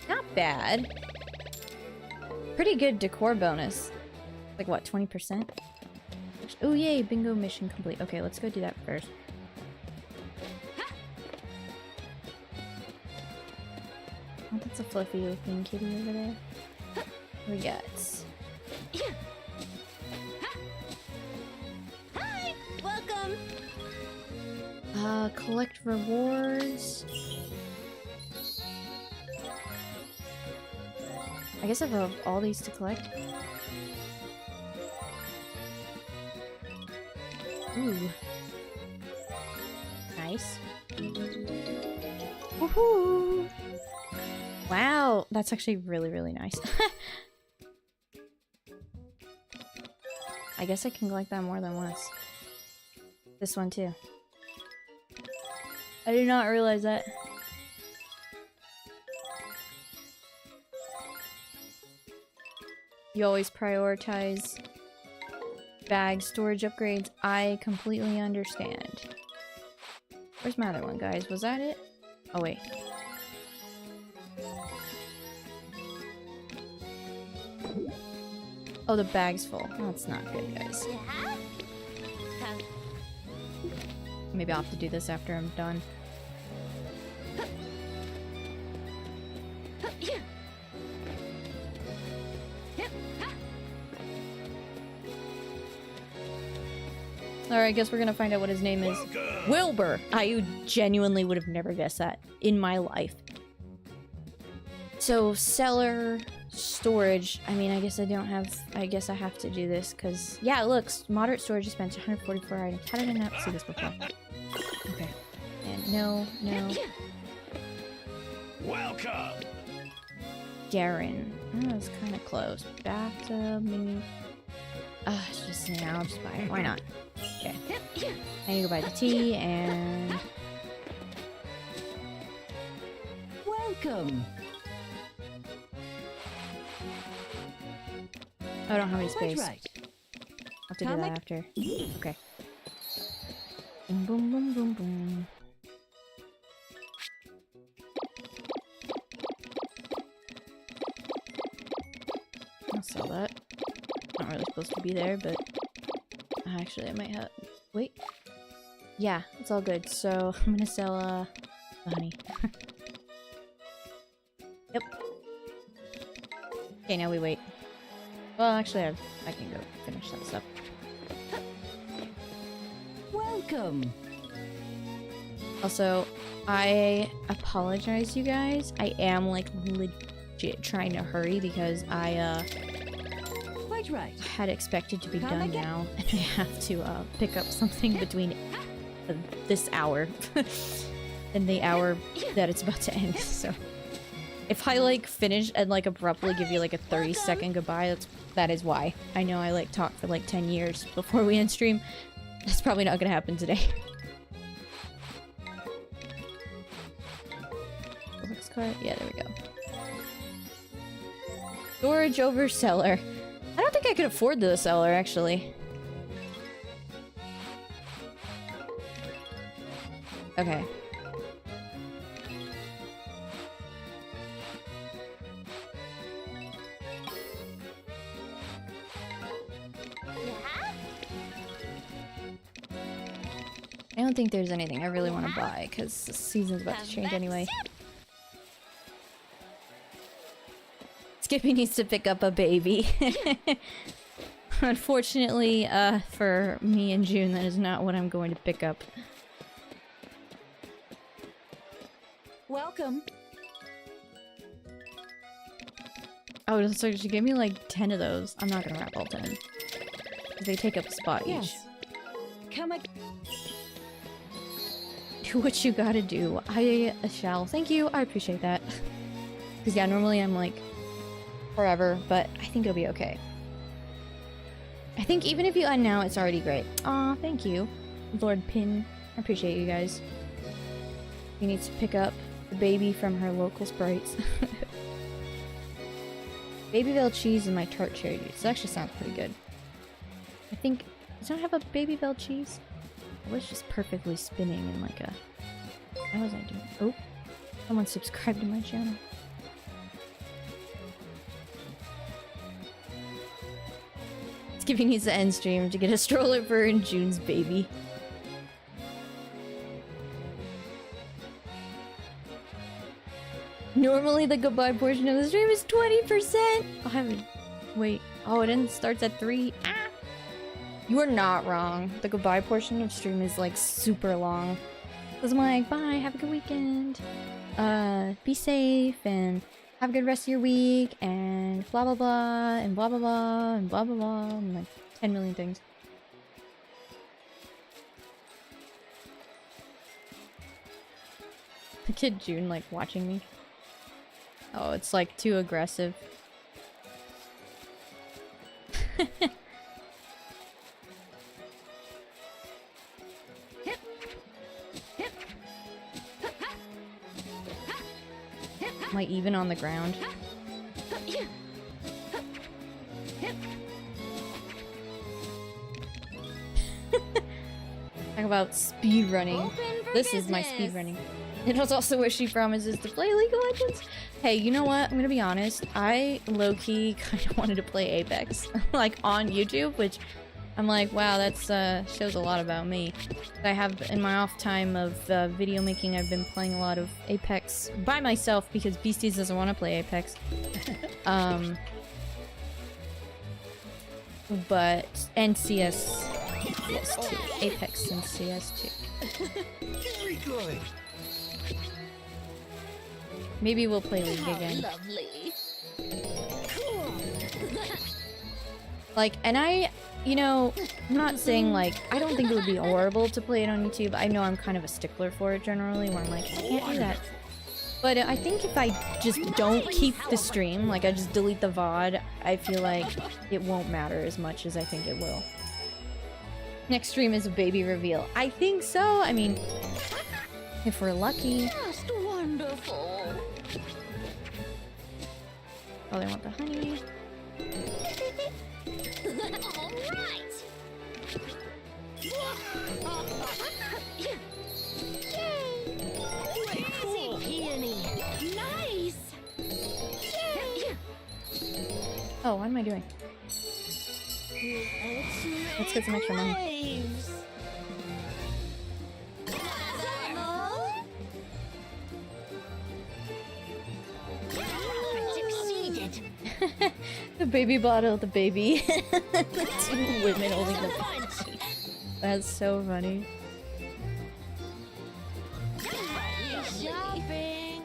Not bad. Pretty good decor bonus. Like what, 20%? Oh yay, bingo mission complete. Okay, let's go do that first. Oh, that's a fluffy looking kitty over there. We got. Hi! Welcome! Collect rewards. I guess I have all these to collect. Ooh. Nice. Woohoo! Wow, that's actually really, really nice. I guess I can collect that more than once. This one too. I did not realize that. You always prioritize bag storage upgrades. I completely understand. Where's my other one, guys? Was that it? Oh, wait. Oh, the bag's full. That's not good, guys. Maybe I'll have to do this after I'm done. Alright, I guess we're gonna find out what his name is. Wilbur! I genuinely would have never guessed that in my life. So, cellar, storage. I mean, I guess I don't have... I guess I have to do this, because... Yeah, look, moderate storage dispense, 144 items. How did I not see this before? Okay. And no. Welcome! Darren. Oh, that was kind of close. Bathtub, maybe... it's just, yeah, I'll just buy it. Why not? Okay. I need to go buy the tea, and... Welcome. I don't have any Quite space. right. I'll have to do that after. Okay. Boom, boom, boom, boom, boom. I'll sell that. Not really supposed to be there, but... Actually, I might have... Wait. Yeah, it's all good. So, I'm gonna sell, the honey. Yep. Okay, now we wait. Well, actually, I can go finish some stuff. Welcome. Also, I apologize, you guys. I am, like, legit trying to hurry because I, Quite right. had expected to be done now. And I have to, pick up something between this hour and the hour that it's about to end, so... If I, like, finish and, like, abruptly give you, like, a 30-second goodbye, that is why. I know I, like, talked for, like, 10 years before we end stream. That's probably not gonna happen today. Looks card? Yeah, there we go. Storage over cellar. I don't think I could afford the cellar, actually. Okay. I don't think there's anything I really want to buy, because the season's about to change anyway. Skippy needs to pick up a baby. Unfortunately, for me in June, that is not what I'm going to pick up. Welcome. Oh, so she gave me like 10 of those. I'm not gonna wrap all 10. Because they take up a spot each. Come again. Do what you gotta do. I shall. Thank you. I appreciate that. Because yeah, normally I'm like forever, but I think it'll be okay. I think even if you end now, it's already great. Aw, thank you, Lord Pin. I appreciate you guys. He needs to pick up the baby from her local sprites. Babybel cheese and my tart cherry juice. This actually sounds pretty good. I think... Does it have a Babybel cheese? I was just perfectly spinning in like a... How was I doing? Oh, someone subscribed to my channel. Skippy needs to end stream to get a stroller for her and June's baby. Normally the goodbye portion of the stream is 20%! I haven't... Wait. Oh, it starts at 3. Ah! You are not wrong. The goodbye portion of stream is like super long. Because I'm like, bye, have a good weekend. Be safe and have a good rest of your week and blah blah blah and blah blah blah and blah blah blah and like 10 million things. The kid June like watching me. Oh, it's like too aggressive. Am I even on the ground? Talk about speed running. This is my speed running. It was also where she promises to play League of Legends. Hey, you know what? I'm gonna be honest. I low-key kind of wanted to play Apex, like on YouTube, which I'm like, wow, that's shows a lot about me. I have in my off time of video making, I've been playing a lot of Apex by myself because Beasties doesn't want to play Apex. But and CS CS2. Apex and CS2. Very good. Maybe we'll play League again. Lovely. Like, and you know, I'm not saying, like, I don't think it would be horrible to play it on YouTube. I know I'm kind of a stickler for it generally, where I'm like, I can't do that. But I think if I just don't keep the stream, like I just delete the VOD, I feel like it won't matter as much as I think it will. Next stream is a baby reveal. I think so. I mean, if we're lucky. Just wonderful. Oh, they want the honey. All right. Cool. Peony. Nice. Oh, what am I doing? Let's get some extra money. Succeeded. The baby bottle, the baby. The two women holding the. That's so funny. Shopping.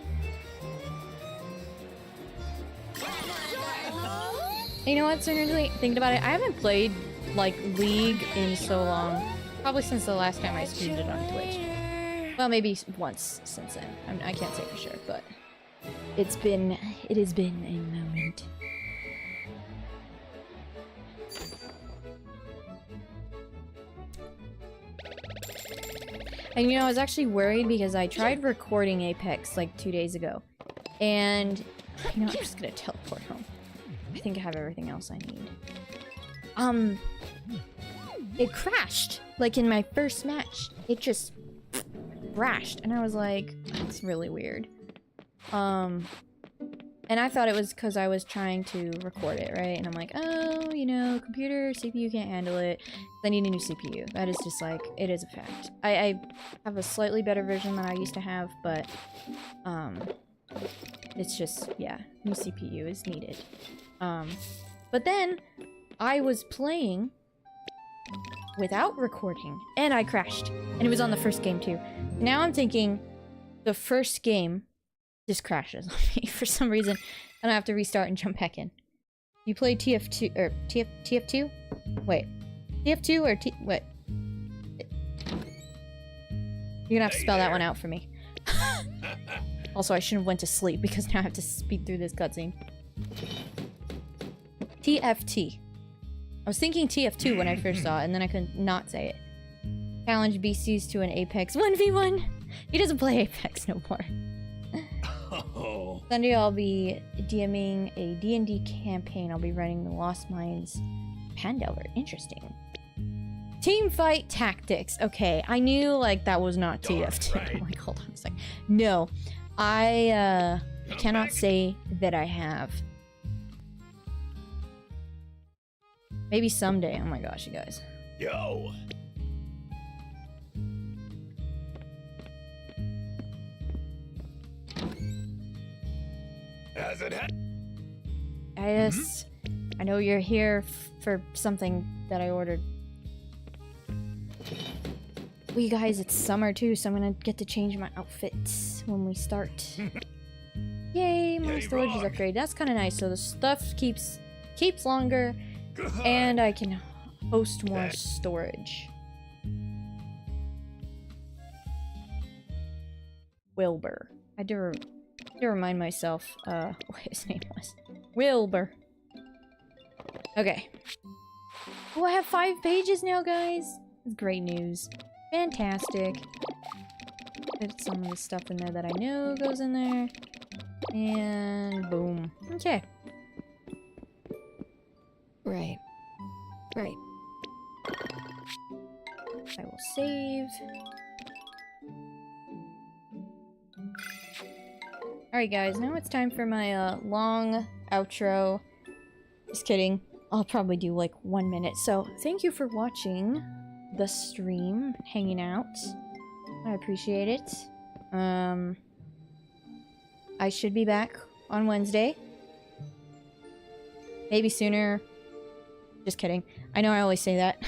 You know what, seriously, thinking about it, I haven't played, like, League in so long. Probably since the last time I streamed it on Twitch. Well, maybe once since then. I can't say for sure, but it has been a moment. And you know, I was actually worried because I tried recording Apex like 2 days ago. And, you know, I'm just gonna teleport home. I think I have everything else I need. It crashed, like in my first match. It just crashed, and I was like, that's really weird. And I thought it was because I was trying to record it, right? And I'm like, oh, you know, computer, CPU can't handle it. I need a new CPU. That is just like, it is a fact. I have a slightly better version than I used to have, but, it's just, yeah, new CPU is needed. But then I was playing without recording, and I crashed. And it was on the first game too. Now I'm thinking the first game just crashes on me for some reason, and I have to restart and jump back in. You play TF2 or TF2? Wait, TF2 or what? You're gonna have to spell that one out for me. Also, I shouldn't have went to sleep because now I have to speed through this cutscene. TFT. I was thinking TF2 when I first saw it, and then I could not say it. Challenge BCs to an Apex 1v1. He doesn't play Apex no more. Sunday I'll be DMing a D&D campaign. I'll be running the Lost Mines Pandelver. Interesting. Team fight tactics. Okay, I knew like that was not TF2. Right. I'm like, hold on a second. No, I cannot say that I have. Maybe someday. Oh my gosh, you guys. Yo. As it I know you're here for something that I ordered. Well, you guys, it's summer too, so I'm gonna get to change my outfit when we start. Yay, my storage is upgraded. That's kind of nice. So the stuff keeps longer, and I can host more storage. Wilbur. I do remind myself what his name was. Wilbur. Okay. Oh, I have 5 pages now, guys. That's great news. Fantastic. Put some of the stuff in there that I know goes in there. And boom. Okay. Right. Right. I will save. Alright guys, now it's time for my long outro. Just kidding. I'll probably do like 1 minute. So, thank you for watching the stream, hanging out. I appreciate it. I should be back on Wednesday. Maybe sooner. Just kidding. I know I always say that.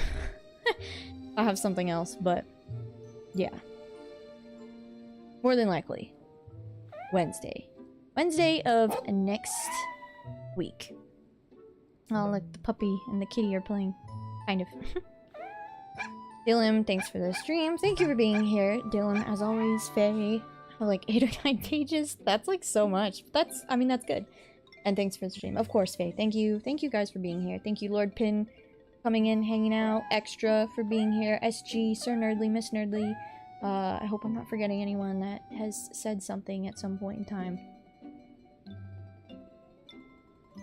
I'll have something else, but yeah. More than likely. Wednesday. Wednesday of next week. Oh, look, the puppy and the kitty are playing. Kind of. Dylan, thanks for the stream. Thank you for being here. Dylan, as always. Faye, like 8 or 9 pages. That's like so much. That's, I mean, that's good. And thanks for the stream. Of course, Faye. Thank you. Thank you guys for being here. Thank you, Lord Pin, coming in, hanging out. Extra for being here. SG, Sir Nerdly, Miss Nerdly. I hope I'm not forgetting anyone that has said something at some point in time.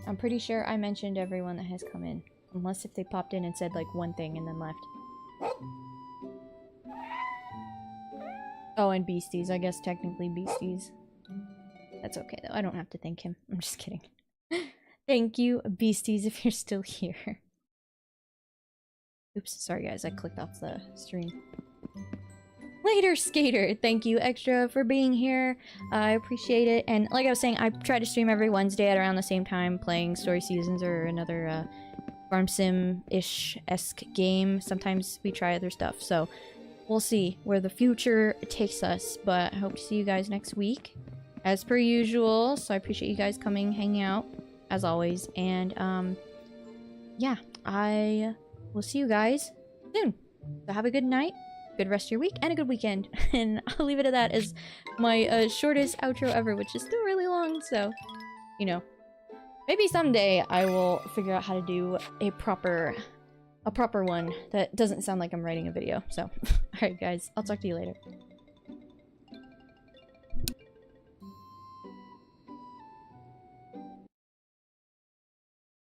I'm pretty sure I mentioned everyone that has come in. Unless if they popped in and said like one thing and then left. Oh, and Beasties. I guess technically Beasties. That's okay though. I don't have to thank him. I'm just kidding. Thank you, Beasties, if you're still here. Oops, sorry guys. I clicked off the stream. Later, Skater! Thank you, Extra, for being here. I appreciate it. And like I was saying, I try to stream every Wednesday at around the same time, playing Story Seasons or another Farm Sim-ish-esque game. Sometimes we try other stuff, so we'll see where the future takes us. But I hope to see you guys next week, as per usual. So I appreciate you guys coming, hanging out, as always. And yeah, I will see you guys soon. So have a good night. Good rest of your week and a good weekend. And I'll leave it at that as my shortest outro ever, which is still really long. So, you know, maybe someday I will figure out how to do a proper one that doesn't sound like I'm writing a video. So, alright guys, I'll talk to you later.